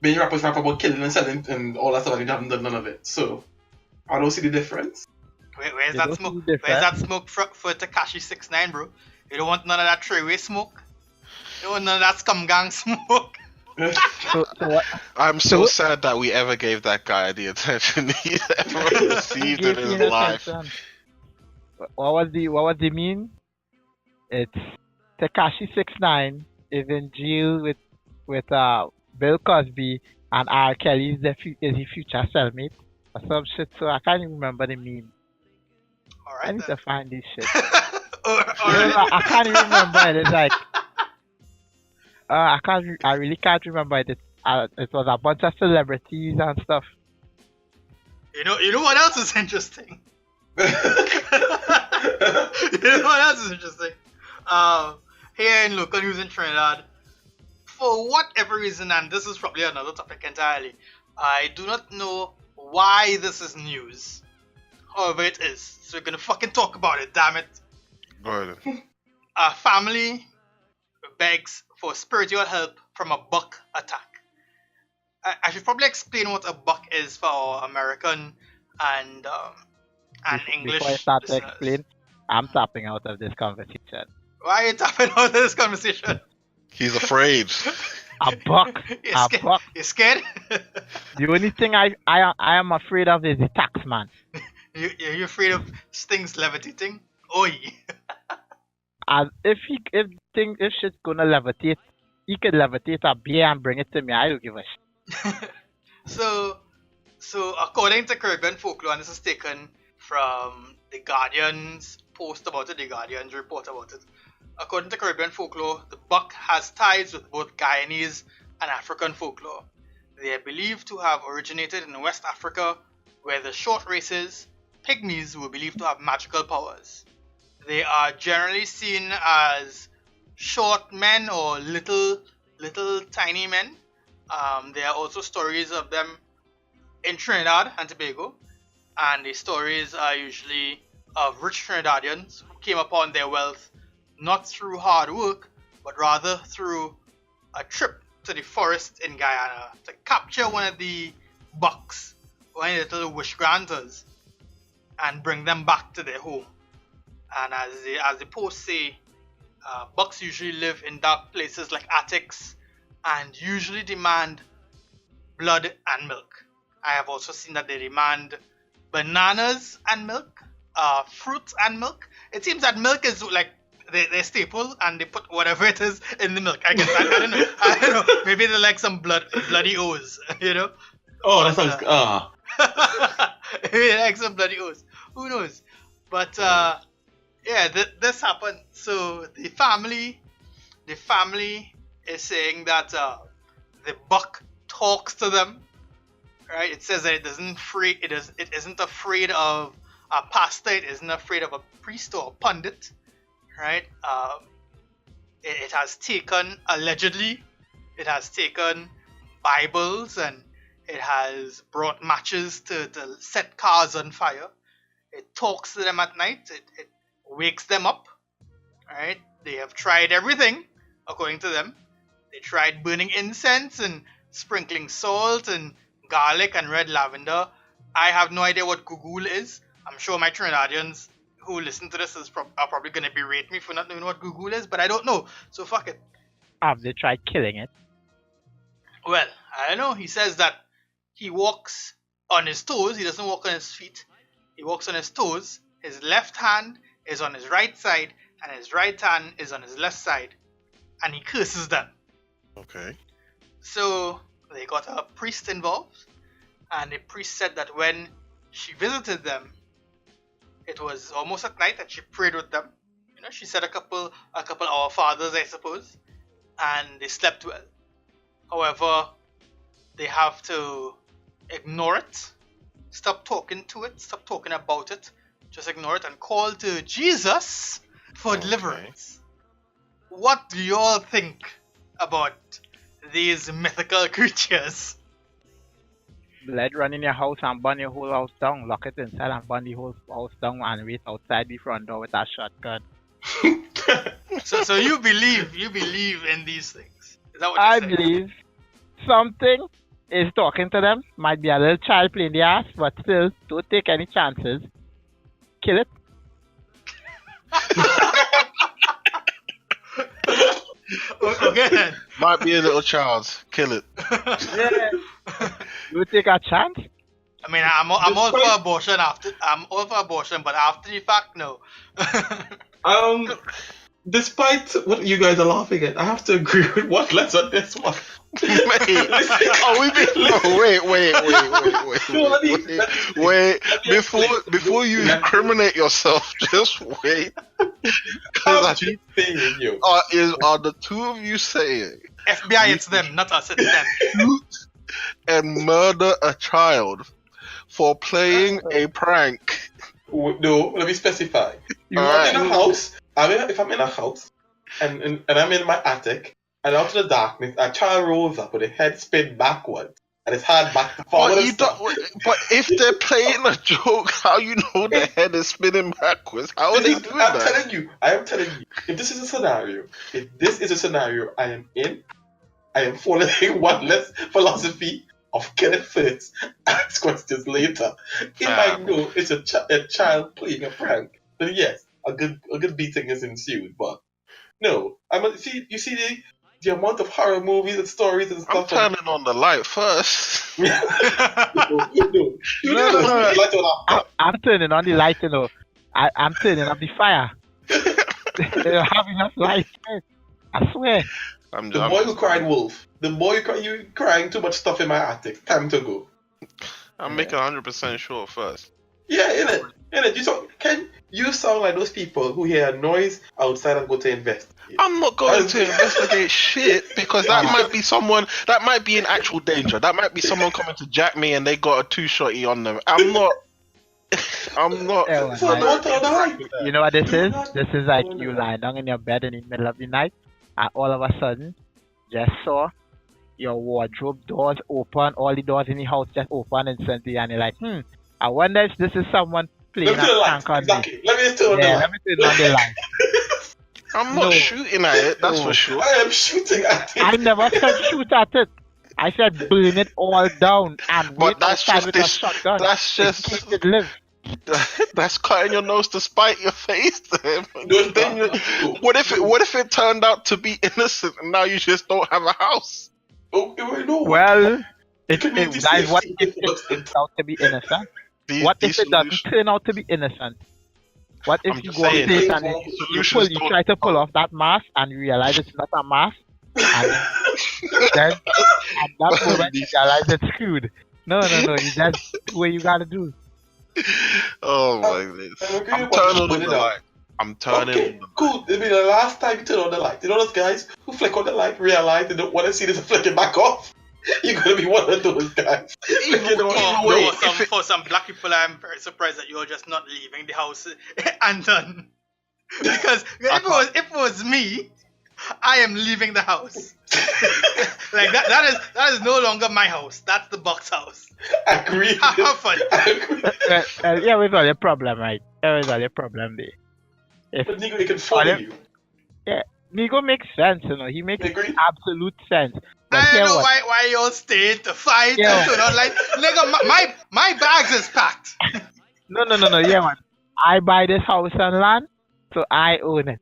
Many rappers rap about killing and selling and all that stuff, and they haven't done none of it. So I don't see the difference. Where's that smoke? Where's that smoke for Tekashi 6ix9ine, bro? You don't want none of that three-way smoke. You don't want none of that scum gang smoke. I'm so sad that we ever gave that guy the attention he ever received in his life. What was the meme? It's Tekashi 6ix9ine is in jail with Bill Cosby and R. Kelly is his future cellmate or some shit. So I can't even remember the meme. Alright, I need to find this shit. Alright. I can't even remember it. It's like I really can't remember it. It was a bunch of celebrities and stuff. You know what else is interesting? You know what else is interesting? Here in local news in Trinidad, for whatever reason, and this is probably another topic entirely, I do not know why this is news. However it is. So we're gonna fucking talk about it, damn it. Go ahead. A family begs for spiritual help from a buck attack. I should probably explain what a buck is for our American and English Before I start to listeners. explain, I'm tapping out of this conversation. Why are you tapping out of this conversation? He's afraid. A buck. A buck. You scared? The only thing I am afraid of is the tax man. You're afraid of things levitating? Oi. And if shit's gonna levitate, he could levitate a beer and bring it to me. I don't give a shit. So according to Caribbean folklore, and this is taken from the Guardian's post about it, the Guardian's report about it. According to Caribbean folklore, the buck has ties with both Guyanese and African folklore. They are believed to have originated in West Africa, where the short races, pygmies, were believed to have magical powers. They are generally seen as short men or little tiny men. There are also stories of them in Trinidad and Tobago, and the stories are usually of rich Trinidadians who came upon their wealth not through hard work, but rather through a trip to the forest in Guyana to capture one of the bucks, one of the little wish granters, and bring them back to their home. And as the posts say, bucks usually live in dark places like attics and usually demand blood and milk. I have also seen that they demand bananas and milk, fruit and milk. It seems that milk is like their staple, and they put whatever it is in the milk. I guess I don't know. I don't know. Maybe they like some bloody O's, you know. Oh, that sounds Maybe they like some bloody O's. Who knows? But yeah, this happened. So the family is saying that the buck talks to them. Right? It says that it isn't afraid of a pastor. It isn't afraid of a priest or a pundit. Right? It has taken, allegedly, it has taken Bibles and it has brought matches to set cars on fire. It talks to them at night. It wakes them up. Right? They have tried everything, according to them. They tried burning incense and sprinkling salt and garlic and red lavender. I have no idea what Google is. I'm sure my Trinidadians who listen to this are probably going to berate me for not knowing what Google is, but I don't know, so fuck it. Have they tried killing it? Well, I don't know. He says that he walks on his toes. He doesn't walk on his feet. He walks on his toes. His left hand is on his right side, and his right hand is on his left side. And he curses them. Okay. So they got a priest involved, and the priest said that when she visited them, it was almost at night that she prayed with them. You know, she said a couple Our Fathers, I suppose, and they slept well. However, they have to ignore it, stop talking to it, stop talking about it, just ignore it and call to Jesus for deliverance. What do you all think about these mythical creatures? Blood run in your house and burn your whole house down. Lock it inside and burn the whole house down and wait outside the front door with a shotgun. So you believe in these things? Is that what I you're saying? believe something is talking to them. Might be a little child playing the ass, but still, don't take any chances. Kill it. Okay then. Might be a little child. Kill it. Yeah. You take a chance. I mean, I'm all for abortion but after the fact, no. Despite what you guys are laughing at, I have to agree with what less on this one. Wait. Before you incriminate yourself, just wait. Are the two of you saying FBI, it's them, not us, it's them. shoot and murder a child for playing a prank? No, let me specify. I'm in a house. If I'm in a house and I'm in my attic, and out of the darkness, a child rolls up with a head spin backwards and it's hard back to forward But and you stuff. don't. But if they're playing a joke, how you know their head is spinning backwards? How are they doing I'm that? I am telling you, if this is a scenario I am in, I am following one less philosophy of get it first, ask questions later. If I know it's a child playing a prank, then yes, a good beating is ensued. But no, you see the amount of horror movies and stories and I'm stuff. turning on the light first. No. I'm turning on the light, you know. I'm turning off the fire. They don't have enough light. I swear. I'm The boy who cried wolf. The boy you crying too much stuff in my attic. Time to go. I'm making 100% sure first. Yeah, innit? You sound like those people who hear a noise outside and go to investigate. I'm not going to investigate shit because that might be someone that might be in actual danger. That might be someone coming to jack me and they got a 2-shotty on them. I'm not. Yeah, So don't tell the light. You know what this is? This is like you lying down in your bed in the middle of the night, and all of a sudden, just saw your wardrobe doors open, all the doors in the house just open instantly, and you're like, I wonder if this is someone playing a prank on me. Let me just turn on the light. Let me turn on the light. I'm not shooting at it, that's for sure. I am shooting at it. I never said shoot at it. I said burn it all down and wait outside with a shotgun. That's just in case it lives. That's cutting your nose to spite your face. What if it turned out to be innocent and now you just don't have a house? No. Well, guys, what if it turns out to be innocent? What if it doesn't turn out to be innocent? What if you go on date and you try to pull off that mask and you realize it's not a mask? And then at that moment you realize it's screwed. No, you just do what you gotta do. Oh my goodness. I'm turning on the light. I'm turning on the light. Cool. It'll be the last time you turn on the light. You know those guys who flick on the light, realize they don't want to see this flicking back off? You're gonna be one of those guys. For some black people, I'm very surprised that you're just not leaving the house undone. Because if it was me, I am leaving the house. Like that is no longer my house. That's the box house. Agree. Have fun. Yeah, with all your problem, right? There is all your problem there. But Nico, they can follow you. Yeah, Nico makes sense, you know. He makes absolute sense. But I don't know why y'all stayed to fight and turn on light. Nigga, my bags is packed. No, yeah, man. I buy this house and land, so I own it.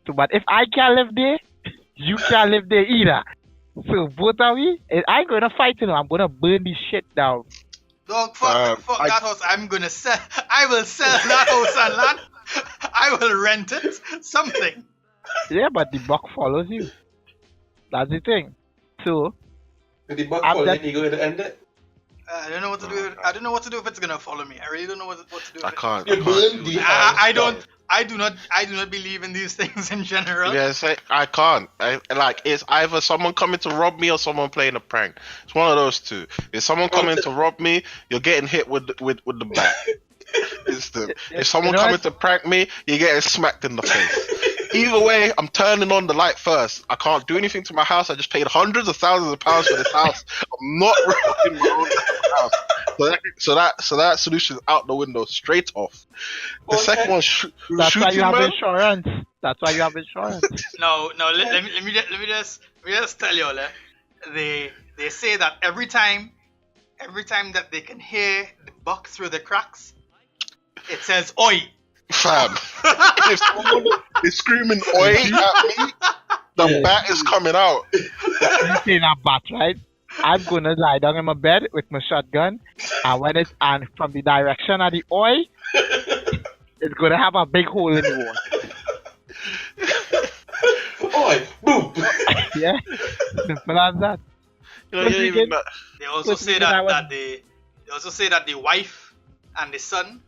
So, but if I can't live there, you can't live there either. So both of we, I ain't gonna fight, you know. I'm gonna burn this shit down. Dog, fuck that house. I'm gonna sell. I will sell that house and land. I will rent it. Something. Yeah, but the buck follows you. That's the thing. So, If the buck follows you, going to end it? I don't know what to do. I don't know what to do if it's gonna follow me. I really don't know what to do. I can't. I do not believe in these things in general. Yes, I can't. It's either someone coming to rob me or someone playing a prank. It's one of those two. If someone coming to rob me, you're getting hit with the bat. If someone coming to prank me, you're getting smacked in the face. Either way, I'm turning on the light first. I can't do anything to my house. I just paid hundreds of thousands of pounds for this house. I'm not renting my own house. So that solution is out the window, straight off. The second one, that's why you have insurance. That's why you have insurance. No. Let me just tell you all. They say that every time that they can hear the buck through the cracks, it says "Oi." Fam, if someone is screaming "Oi" at me, the bat is coming out. You saying a bat, right? I'm gonna lie down in my bed with my shotgun, and from the direction of the "Oi," it's gonna have a big hole in the wall. Oi, boom. Yeah, simple as that. They also say that the wife and the son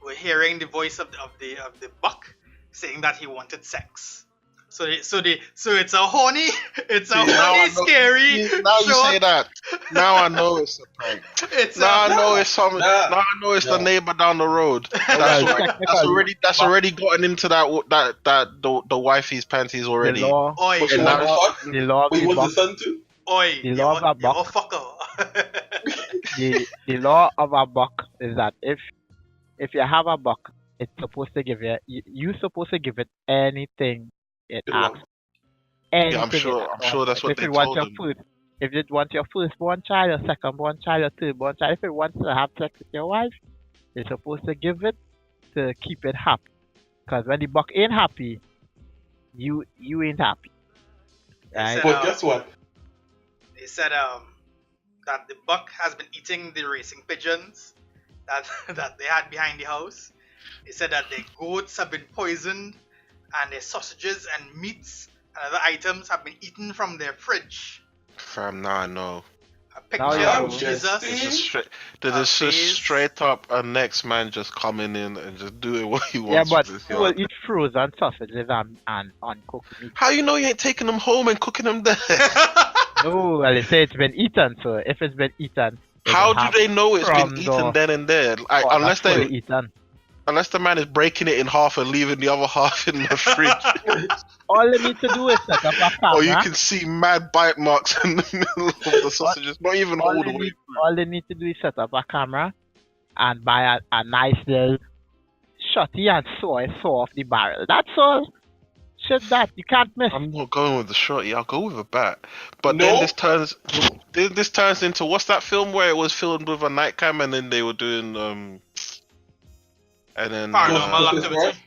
were hearing the voice of the buck saying that he wanted sex. So it's a horny, scary. Now you say that. Now I know it's a prank. I know it's the neighbor down the road. That's already gotten into the wifey's panties already. The law of the the buck. son too? Oi, the law of the buck. fucker. The law of a buck is that if you have a buck, it's supposed to give you supposed to give it anything it asks. Yeah, I'm Anything it sure. I'm asks. sure that's what If they it wants told your him. first, if it wants your firstborn child, your secondborn child, your thirdborn child, if it wants to have sex with your wife, you're supposed to give it to keep it happy. Because when the buck ain't happy, you ain't happy, They right? said, But guess what? they said that the buck has been eating the racing pigeons that that they had behind the house. They said that their goats have been poisoned, and their sausages and meats and other items have been eaten from their fridge. Fam, now I know. A picture Now you of know. Jesus. It's just straight. A There's just face. straight up a next man just coming in and just doing what he Yeah, wants but with his who will yard. eat frozen sausages and uncooked meat? How you know you ain't taking them home and cooking them there? No, well, they say it's been eaten, so if it's been eaten, it How will do have they know it's been crumbs eaten or- then and there? Like, or unless not fully they, eaten. unless the man is breaking it in half and leaving the other half in the fridge, All they need to do is set up a camera. or you can see mad bite marks in the middle of the sausages, not even all all they the way. need, all they need to do is set up a camera and buy a nice little shotty and saw off the barrel. That's all. Shit, that you can't miss. I'm not going with the shorty. I'll go with a bat. But No. then this turns into what's that film where it was filmed with a night cam and then they were doing and then Paranormal activity.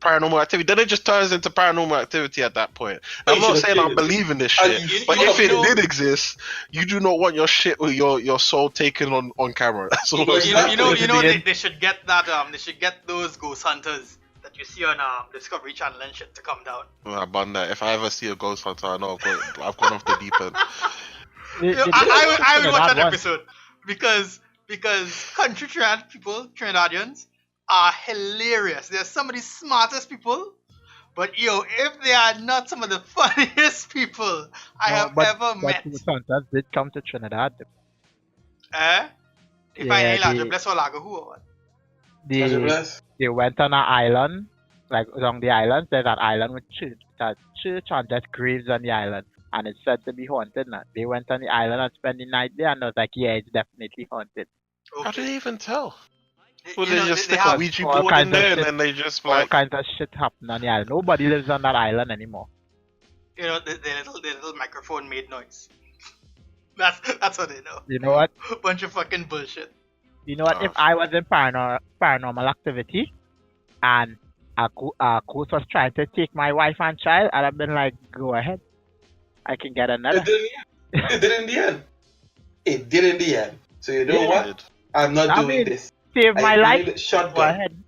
paranormal activity. Then it just turns into paranormal activity at that point. I'm You not should saying have I believe in this And shit, you- but you if it know- did exist, you do not want your shit with your soul taken on camera. That's all. You know, I'm saying. You know, they should get that. They should get those ghost hunters that you see on Discovery Channel and shit to come down. Well, I've done that. If I ever see a ghost hunter, I know I've gone off the deep end. I would watch that one. episode because country Trinidadians are hilarious. They're some of the smartest people, but yo, if they are not some of the funniest people I have ever met, But hunters did come to Trinidad. if I Yeah, ain't larger, they- bless all Lago who or what? God They bless. they went on an island, like along the island. There's an island with church and there's graves on the island, and it's said to be haunted. Now they went on the island and spent the night there, and I was like, yeah, it's definitely haunted. How do they even tell? You Well, they know, just they stick a have Ouija all board kinds in of there and shit. then they just All like. kinds of shit happen on the island. Nobody lives on that island anymore. you know the little microphone made noise. That's what they know. You know what? Bunch of fucking bullshit. You know what? Oh, If I was in paranormal activity, and a ghost was trying to take my wife and child, I'd have been like, go ahead. I can get another. It did in the end. It did in the end. So you know Yeah. what? I'm not I doing mean, this. Save my life. Go Shotgun. ahead.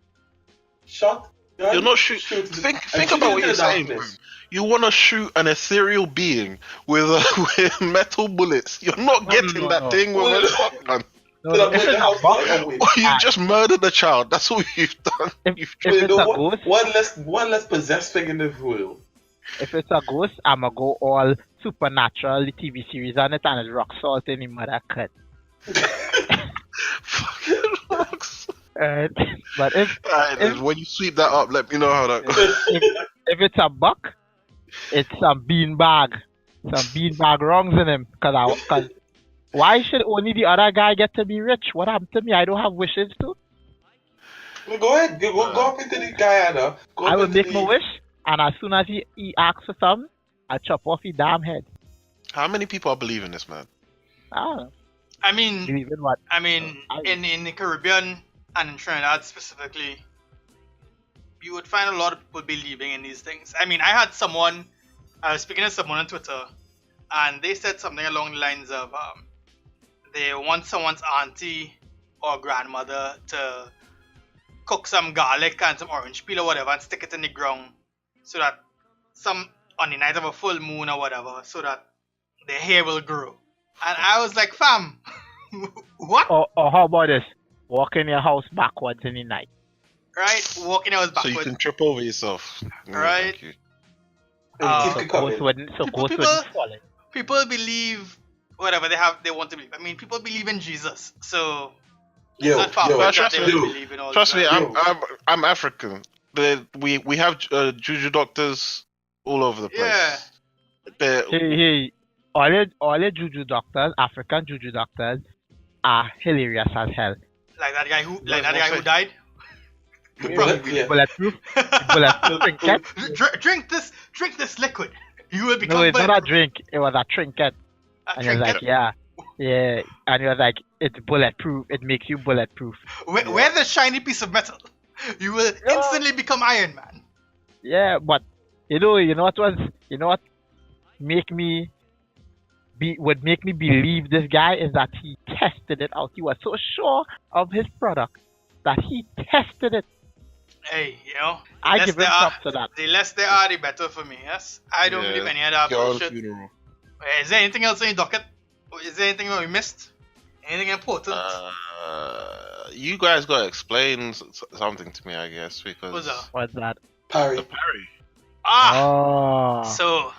Shotgun. You're not Shoot. Think about what you're saying. Darkness. You want to shoot an ethereal being with with metal bullets. You're not getting no, that no. thing with a Well, shotgun. No, So no, I'm if going it's to a house buck, fire away. Or you just murdered a child. That's what you've done. if, You've if You it's know a what? ghost, One less possessed thing in the world. if it's a ghost, I'ma go all supernatural, the TV series on it, and it's rock salt in the mother cut. fucking rocks. Alright, but Alright, then, when you sweep that up, let me know how that goes. if it's a buck, it's some beanbag wrongs in him. Cause why should only the other guy get to be rich? What happened to me? I don't have wishes too. Well, go ahead. Go up into the Guyana. Go I up will into make the- my wish, and as soon as he asks for something, I chop off his damn head. How many people are believing this, man? I don't know. I mean, Believe in what? in the Caribbean and in Trinidad specifically, you would find a lot of people believing in these things. I mean, I was speaking to someone on Twitter, and they said something along the lines of they want someone's auntie or grandmother to cook some garlic and some orange peel or whatever and stick it in the ground so that on the night of a full moon or whatever, so that the hair will grow. And I was like, fam, what? Or how about this? Walk in your house backwards in the night. Right? Walking out So backwards. you can trip over yourself. No, Right. thank you. Keep So it coming. ghosts wouldn't People- fall in. People believe whatever they want to believe. I mean, people believe in Jesus, so it's Yo, not far yo, fetched that trust they me. would believe in all Trust me, that. I'm African. We have juju doctors all over the place. Yeah. They're- Hey, all the juju doctors, African juju doctors, are hilarious as hell. Like that guy who What's died. Yeah. Bulletproof, trinket. Drink this liquid. You will become No, it's not a bulletproof. drink. It was a trinket. A And he was like, trinket. yeah. And he was like, it's bulletproof. It makes you bulletproof. Wear the shiny piece of metal. You will instantly become Iron Man. Yeah, but you know what would make me believe this guy is that he tested it out. He was so sure of his product that he tested it. Hey, you know, I less give him there are- props to that. the less there are, the better for me. Yes, I don't believe any of that bullshit. Is there anything else in your docket? Is there anything we missed? Anything important? You guys gotta explain something to me, I guess, because What's that? What's that? Parry. the parry. Ah, Oh.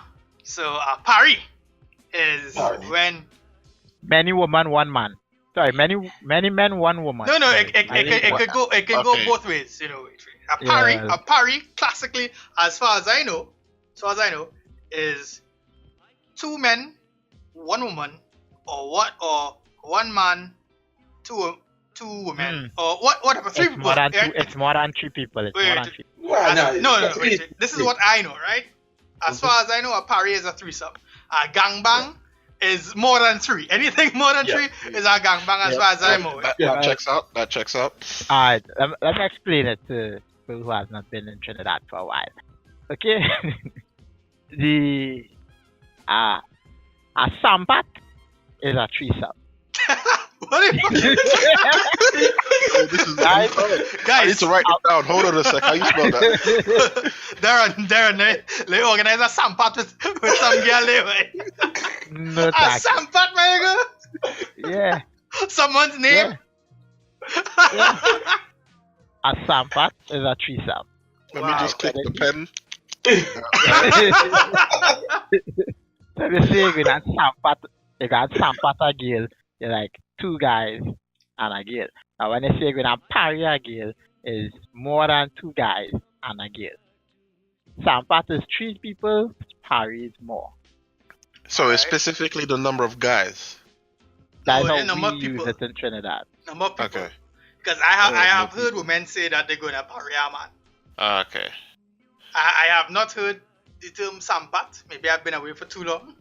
so parry is Parry. when Many woman, one man. Sorry, many men, one woman. no, Sorry. it could go Okay. both ways. You know, a parry classically, as far as I know, is two men, one woman, or one man, two women, or whatever, three It's people. more than right? it's more than three people. It's Wait, more wait, than three. Well, No, wait. This is what I know, right? As far as I know, a parry is a threesome. A gangbang is more than three. Anything more than three is a gangbang, as far as I know. That checks out. That checks out. Alright, let me explain it to people who have not been in Trinidad for a while. Okay, a sampat is a threesome. What if, This is Guys, I need guys? to write it down. Hold on a sec. How you spell that? Darren, they organize a sampat with some girl there. No A tax. sampat, my Yeah. someone's name. A sampat is a threesome. Let me just click the pen. So they say you got sampat a girl, you're like two guys and a girl. And when they say you got parry a girl, is more than two guys and a girl. Sampat is three people, parry is more. So it's specifically the number of guys. That's the number how of we use people. it in Trinidad. Number of people. Okay. Because I have Okay. heard women say that they're going to parry a man. Okay. I have not heard the term sampat. Maybe I've been away for too long.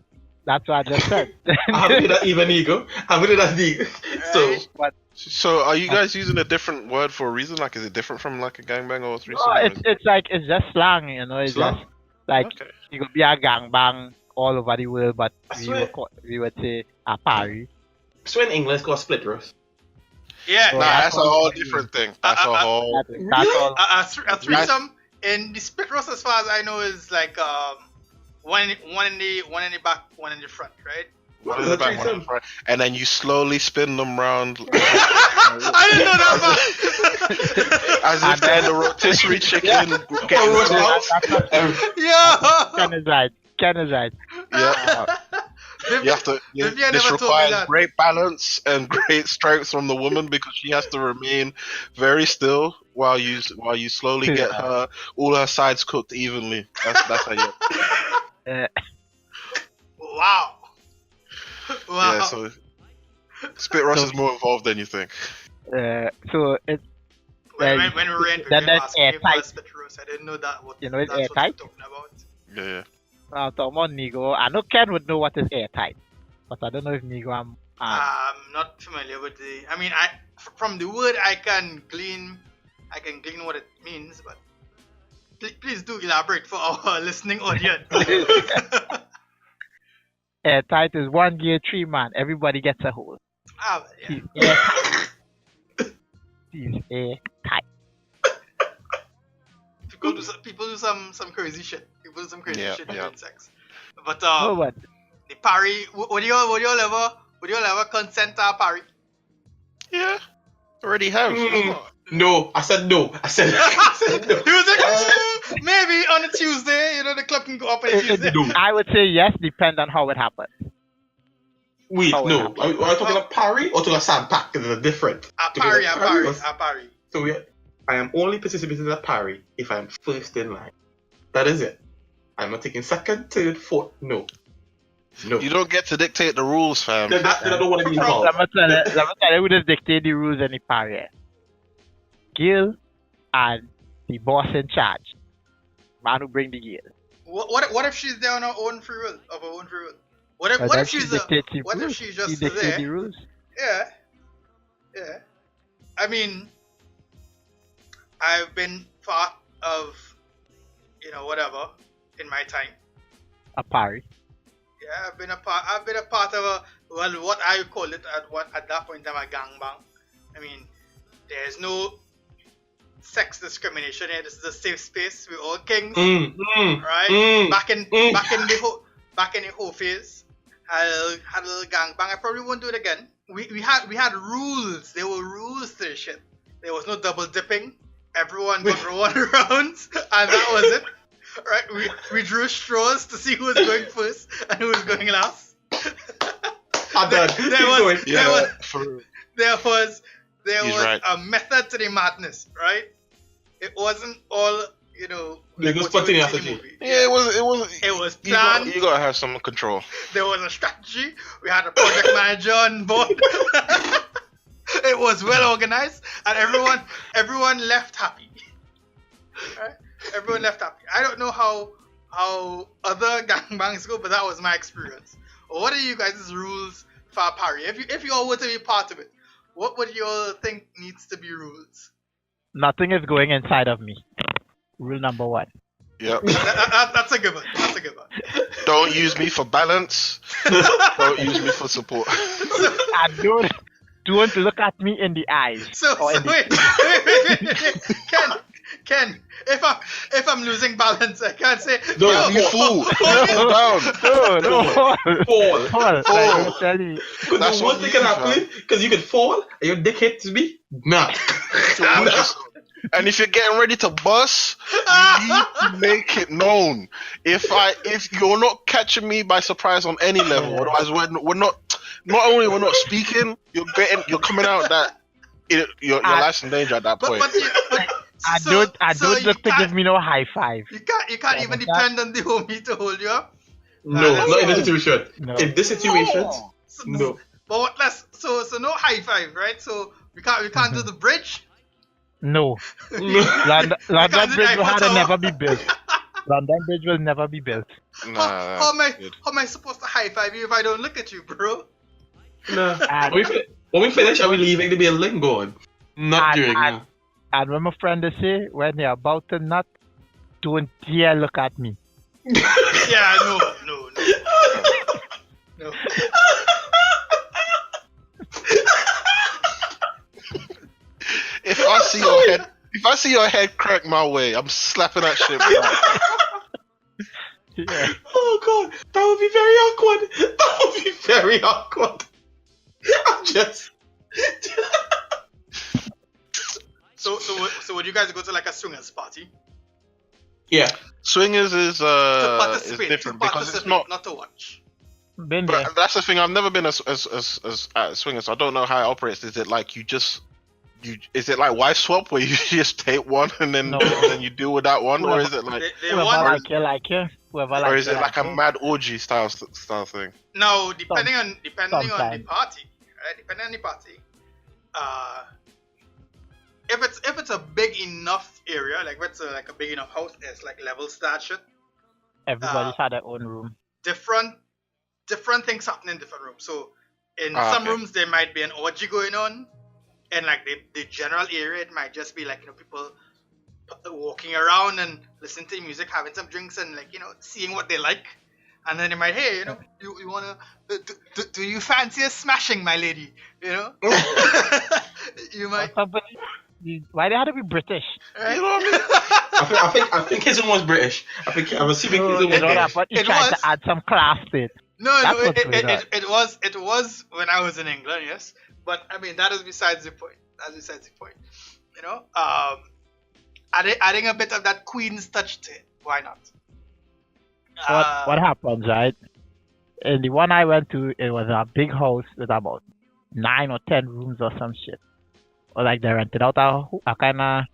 That's what I just said. I haven't heard that even ego. I haven't heard that ego. So, Right? But So are you guys using a different word for a reason? Like, is it different from like a gangbang or a threesome? no, it's like it's just slang, you know. It's Slang? just like Okay. it could be a gangbang all over the world, but I we swear. would say a parry. so in English, it's called split roast. Yeah. Oh, Nah, that's a all whole we use. different thing. That's a whole. That's all. A threesome in the split roast, as far as I know, is like one in the back, one in the front, right? One in the back, one in the front, and then you slowly spin them round I didn't know that. as if they're the rotisserie chicken. Or getting roast roasted. out. Yeah. Ken is right. Yeah. You have to. If you had This never told me requires that. great balance and great strength from the woman because she has to remain very still while you slowly get Yeah. all her sides cooked evenly. That's how you. Wow. Wow. Yeah. So spit roast is more involved than you think. So it's when we were in then there's asking me for a airtight. split roast, I didn't know that. You know it's that's what you're airtight? talking about. Yeah. talking about Nigo. I know Ken would know what is airtight, but I don't know if Nigo I'm not familiar with the. I mean, from the word I can glean what it means, but please do elaborate for our listening audience. airtight is one gear, three man. Everybody gets a hole. Yeah. He's airtight. He's airtight. People do some crazy shit. People do some crazy Yeah, shit yeah. during sex. But No, but the parry. Would you ever consent to a parry? Yeah. Already have. No, I said no. I said no. He was like, maybe on a Tuesday. You know, the club can go up on a Tuesday. No. I would say yes, depend on how it happens. Wait, Oh, no. yeah. Are you talking about parry or talking about sampak? Because they're different. A parry. was- A parry. So I am only participating in a parry if I am first in line. That is it. I'm not taking second, third, fourth. No. No. You don't get to dictate the rules, fam. Then I don't want to be involved. Let me tell you who does dictate the rules in the party. Gil and the boss in charge. Man who bring the gear. What if she's there on her own free will? Of her own free will? What if she's just there? The rules? Yeah. I mean, I've been part of, whatever in my time. A party. Yeah, I've been a part of what I call it at that point in time, a gangbang. I mean, there's no sex discrimination here. This is a safe space. We're all kings, right? Back in the whole phase, had a little gangbang. I probably won't do it again. We had rules. There were rules to this shit. There was no double dipping. Everyone got one round, and that was it. Right? We drew straws to see who was going first and who was going last. There was right. a method to the madness, right? It wasn't all, Like a spontaneity. Yeah, it was planned. You gotta have some control. There was a strategy. We had a project manager on board. It was well organized, and everyone left happy. Right? Everyone left happy. I don't know how other gangbangs go, but that was my experience. What are you guys' rules for party? If you all were to be part of it, what would you all think needs to be rules? Nothing is going inside of me. Rule number 1. Yep. That's a good one. Don't use me for balance. Don't use me for support. And don't look at me in the eyes. Wait. Ken, if I'm losing balance, I can't say no, you fool. Fall down. No. Fall. I tell you. That's one thing can happen because you can fall and your dick hits me. Nah. And if you're getting ready to bust, you need to make it known. If you're not catching me by surprise on any level, otherwise we're not only we're not speaking, you're coming out that your life's in danger at that point. I don't look to give me no high five. You can't even depend on the homie to hold you up. No, not in this situation. No. In this situation, no. But so no high five, right? So we can't do the bridge. No. London Bridge will never be built. London Bridge will never be built. Nah, how am I supposed to high five you if I don't look at you, bro? No. When we finish, are we leaving the building going? Not during. And when my friend say, when you're about to nut, don't dare look at me. Yeah, no. If I see your head crack my way, I'm slapping that shit. Yeah. Oh god, that would be very awkward. I'm just. So would you guys go to like a swingers party? Yeah. Swingers is different because it's not to watch. Been there. But that's the thing. I've never been as at swingers, so I don't know how it operates. Is it like is it like wife swap where you just take one and then you deal with that one, or is it like whoever like you, or is it like a mad orgy style thing? No, depending on the party, right? Depending on the party, if it's a big enough area, like if it's a big enough house, there's like levels to that shit. Everybody's had their own room. Different things happen in different rooms. So in some rooms there might be an orgy going on. And like the general area, it might just be like people walking around and listening to music, having some drinks, and like seeing what they like. And then they might, hey, you wanna do you fancy a smashing, my lady? You might. Why they had to be British? Right? You know what I mean? I think his one was British. I'm assuming his one was British. But you tried to add some class to it. No, it was when I was in England, yes. But I mean that is besides the point. Adding a bit of that Queen's touch to it. Why not? What happens, right? In the one I went to, it was a big house with about 9 or 10 rooms or some shit. Or like they rented out a kind of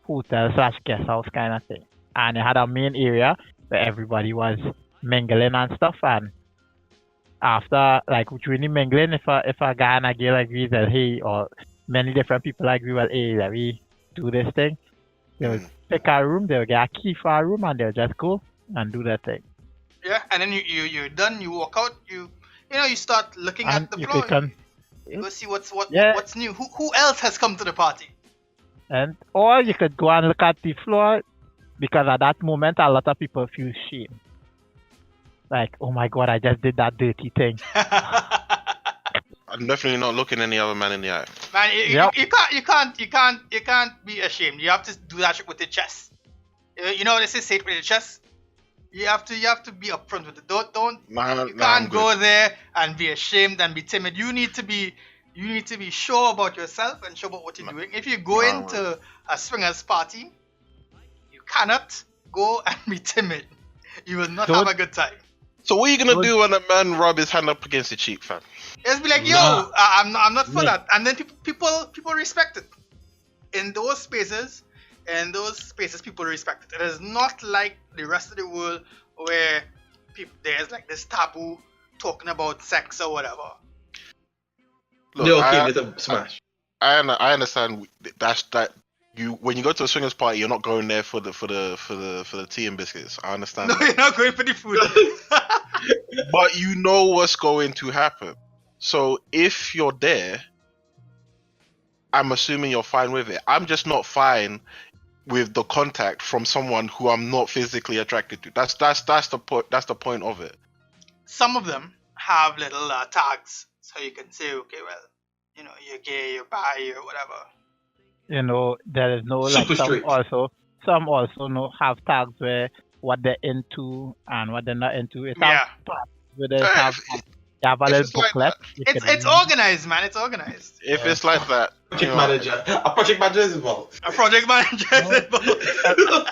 hotel / guest house kind of thing. And it had a main area where everybody was mingling and stuff, and after like during the mingling, if a guy and a girl agree that hey, or many different people agree, well, hey, let me do this thing, they'll pick a room, they'll get a key for a room, and they'll just go and do their thing. Yeah, and then you're done. You walk out. You start looking And at the you floor. can You go see what's new. Who else has come to the party? and or you could go and look at the floor, because at that moment a lot of people feel shame. Like, oh my god, I just did that dirty thing. I'm definitely not looking any other man in the eye. Man, Yep. you can't be ashamed. You have to do that shit with your chest. You know what they say it with your chest. You have to be upfront with it. You can't go there and be ashamed and be timid. You need to be sure about yourself and sure about what you're doing. If you go into a swingers party, you cannot go and be timid. You will not have a good time. So what are you gonna do when a man rub his hand up against your cheek, fam? Just be like, yo, I'm not for that. And then people respect it. In those spaces, people respect it. It is not like the rest of the world where there's like this taboo talking about sex or whatever. Look, They're okay with a smash. I understand that you when you go to a swingers party, you're not going there for the tea and biscuits. I understand. No, that. you're not going for the food. But you know what's going to happen. So if you're there, I'm assuming you're fine with it. I'm just not fine with the contact from someone who I'm not physically attracted to. That's the point. That's the point of it. Some of them have little tags, so you can say, okay, well, you're gay, you're bi, or whatever. There is no like Super straight. some also have tags where what they're into and what they're not into. It's Yeah. where they have a little booklet. It's organized, man. It's organized. If it's like that, Project manager. A project manager is involved. A project manager is involved.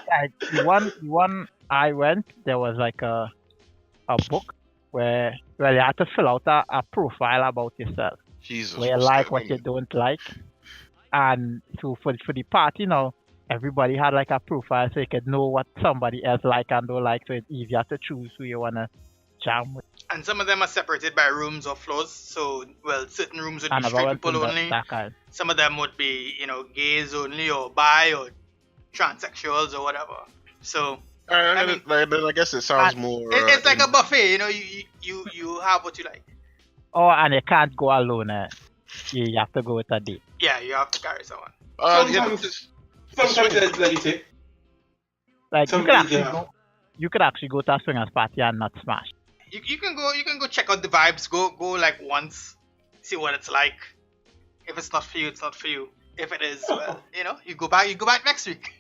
Like the one I went, there was like a book where you had to fill out a profile about yourself. Jesus. Where you like, what you don't like. And so for the party now, everybody had like a profile so you could know what somebody else like and don't like, so it's easier to choose who you wanna jam with. And some of them are separated by rooms or floors. So, certain rooms would be And straight about people only. that kind. Some of them would be, gays only or bi or transsexuals or whatever. So, Then I guess it sounds more. it's like a buffet. You have what you like. Oh, and you can't go alone. You have to go with a date. Yeah, you have to carry someone. Sometimes they let you take. Like Sometimes you could actually go to a swingers party and not smash. You can go check out the vibes. Go like once, see what it's like. If it's not for you, it's not for you. If it is, well, you go back next week.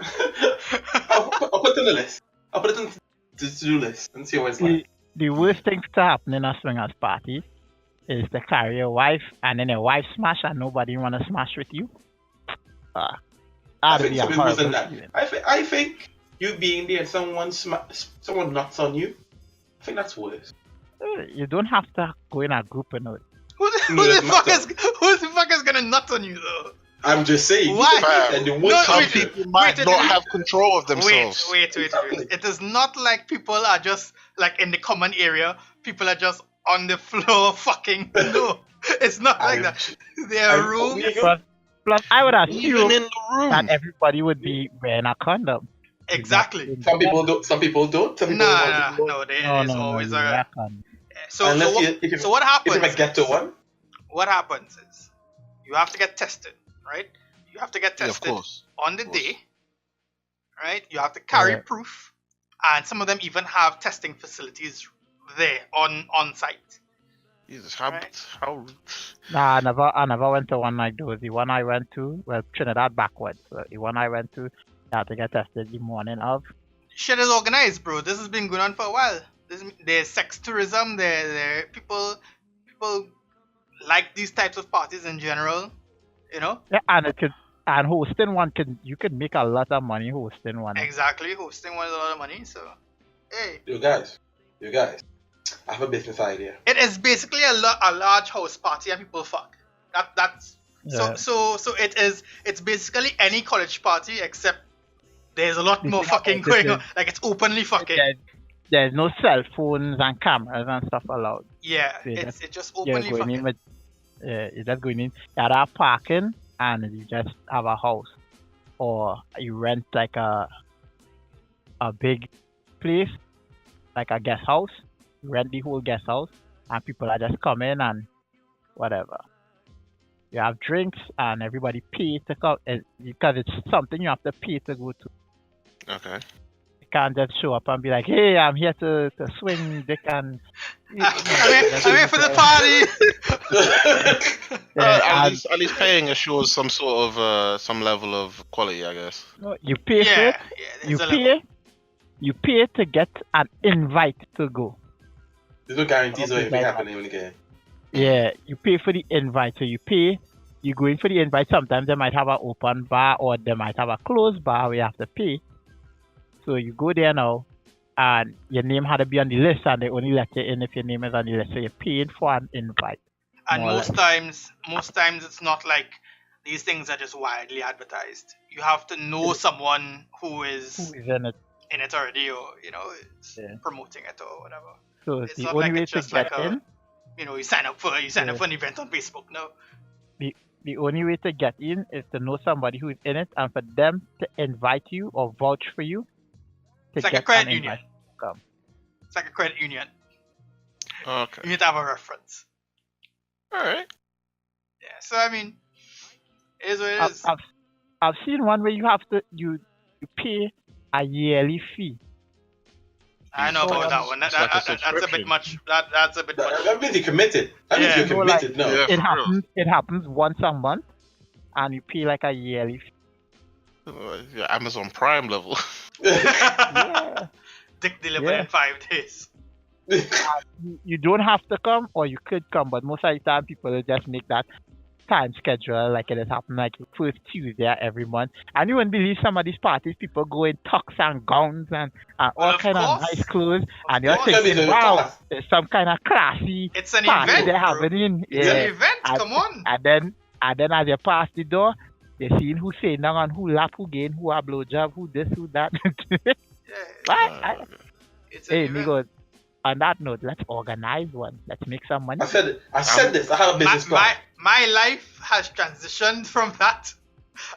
I'll put it on the list. I'll put it on the to-do list and see what it's like. The worst thing to happen in a swingers party is to carry your wife and then your wife smash and nobody wanna smash with you. I think something worse than that. I think you being there and someone knocks on you. I think that's worse. You don't have to go in a group, Who the fuck is gonna nut on you though? I'm just saying. Why? Some people might not have control of themselves. Wait. It is not like people are just like in the common area. People are just on the floor fucking. No, it's not like that. There are rooms. Plus, I would assume Even in the room. that everybody would be wearing a condom. Exactly. Some people don't. Some people don't. No. There is always a. So what happens? If I get to one, what happens is you have to get tested, right? You have to get tested on the day, right? You have to carry proof, and some of them even have testing facilities there on site. Jesus, how? Nah, I never went to one like those. The one I went to, Trinidad backwards. So the one I went to, you had to get tested the morning of. Shit is organized, bro. This has been going on for a while. There's sex tourism. There people like these types of parties in general. Yeah, and hosting one you could make a lot of money hosting one. Exactly, hosting one is a lot of money. So, hey. You guys, I have a business idea. It is basically a large house party and people fuck. That's so it's basically any college party except there's a lot more fucking going on. Like it's openly fucking. there's no cell phones and cameras and stuff allowed. Yeah, So it's just you're openly going in fucking. with, you're just going in. You have parking, and you just have a house, or you rent like a big place, like a guest house. You rent the whole guest house, and people are just coming and whatever. You have drinks, and everybody pay to come because it's something you have to pay to go to. Okay. You can't just show up and be like, "Hey, I'm here to swing dick and." I'm here for the party. At least paying assures some sort of some level of quality, I guess. You pay for it. There's a level. You pay to get an invite to go. There's no guarantees of anything happening again. Yeah, you pay for the invite. So you pay, you go in for the invite. Sometimes they might have an open bar or they might have a closed bar where you have to pay. So you go there now, and your name had to be on the list, and they only let you in if your name is on the list. So you're paying for an invite. And most times it's not like these things are just widely advertised. You have to know someone who is in it already, or is promoting it or whatever. So it's the not only like way it's to just get like in. You sign up for an event on Facebook. No. The only way to get in is to know somebody who is in it, and for them to invite you or vouch for you. It's like a credit union. It's like a credit union. Okay. You need to have a reference. All right. Yeah. So I mean, it is what it is. I've seen one where you have to you pay a yearly fee. I know about that one. That's a bit much. That's a bit much. That means you're committed. That means you're committed now. Yeah, it happens once a month, and you pay like a yearly fee. Amazon Prime level. Yeah. Dick delivered in 5 days. You don't have to come, or you could come, but most of the time people will just make that time schedule like it has happened like first Tuesday every month. And you wouldn't believe some of these parties, people go in tux and gowns and all kind of nice clothes, and you're thinking, wow, it's some kind of classy it's an party event, they're having. It's an event, come on. And then as you pass the door, they're seeing who sitting down and who lap, who gain, who a blowjob, who this, who that. Hey, amigos, on that note, let's organize one. Let's make some money. I said this. I have a business plan. My life has transitioned from that.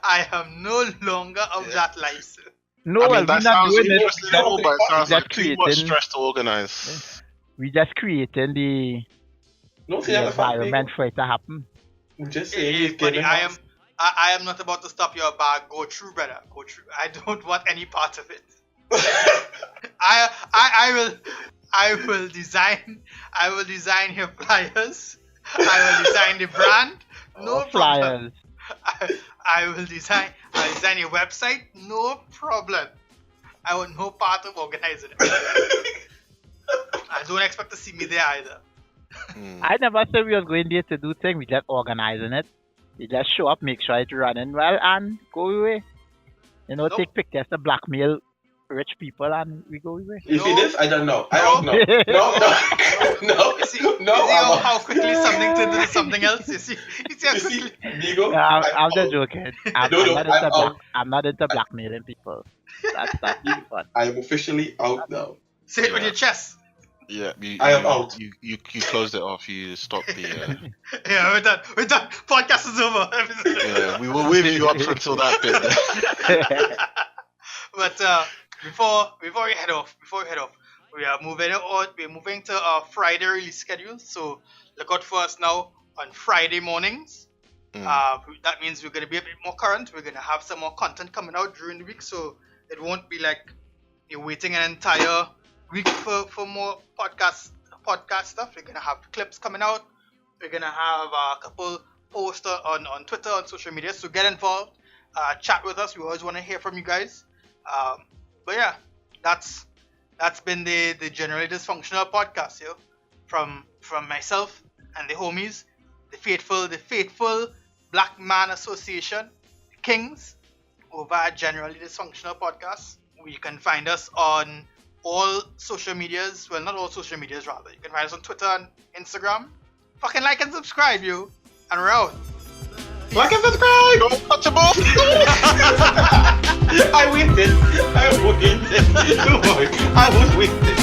I am no longer of that life, sir. No, we're not doing it. But it sounds like too much stress to organize. We just creating the environment for it to happen. Just say buddy, I am not about to stop your bag. Go through, brother. Go through. I don't want any part of it. I will design your flyers. I will design the brand. No problem. I'll design your website. No problem. I want no part of organizing it. I don't expect to see me there either. I never said we was going there to do things. We just organizing it. We just show up, make sure it's running well, and go away. Take pictures to blackmail rich people, and we go away. If it is, I don't know. I don't know. No. You see how quickly something turned into something else? You see how quickly? Nigo, I'm just joking. I'm not into blackmailing people. That's not even fun. I am officially out now. Say it with your chest. Yeah, I am out. You closed it off. You stopped the. Yeah, we're done. Podcast is over. Yeah, we were with you up until that bit. But before we head off, we are moving on. We're moving to our Friday release schedule. So look out for us now on Friday mornings. That means we're gonna be a bit more current. We're gonna have some more content coming out during the week, so it won't be like you're waiting an entire week for more podcast stuff. We're gonna have clips coming out. We're gonna have a couple posts on Twitter, on social media. So get involved, chat with us. We always want to hear from you guys. But yeah, that's been the generally dysfunctional podcast, yo. From myself and the homies, the faithful Black Man Association, the Kings, over at Generally Dysfunctional Podcast. You can find us on all social medias. Well, not all social medias, rather. You can find us on Twitter and Instagram. Fucking like and subscribe, you. And we're out. Like and subscribe! Don't touch a ball! I waited. Don't worry. I was waiting.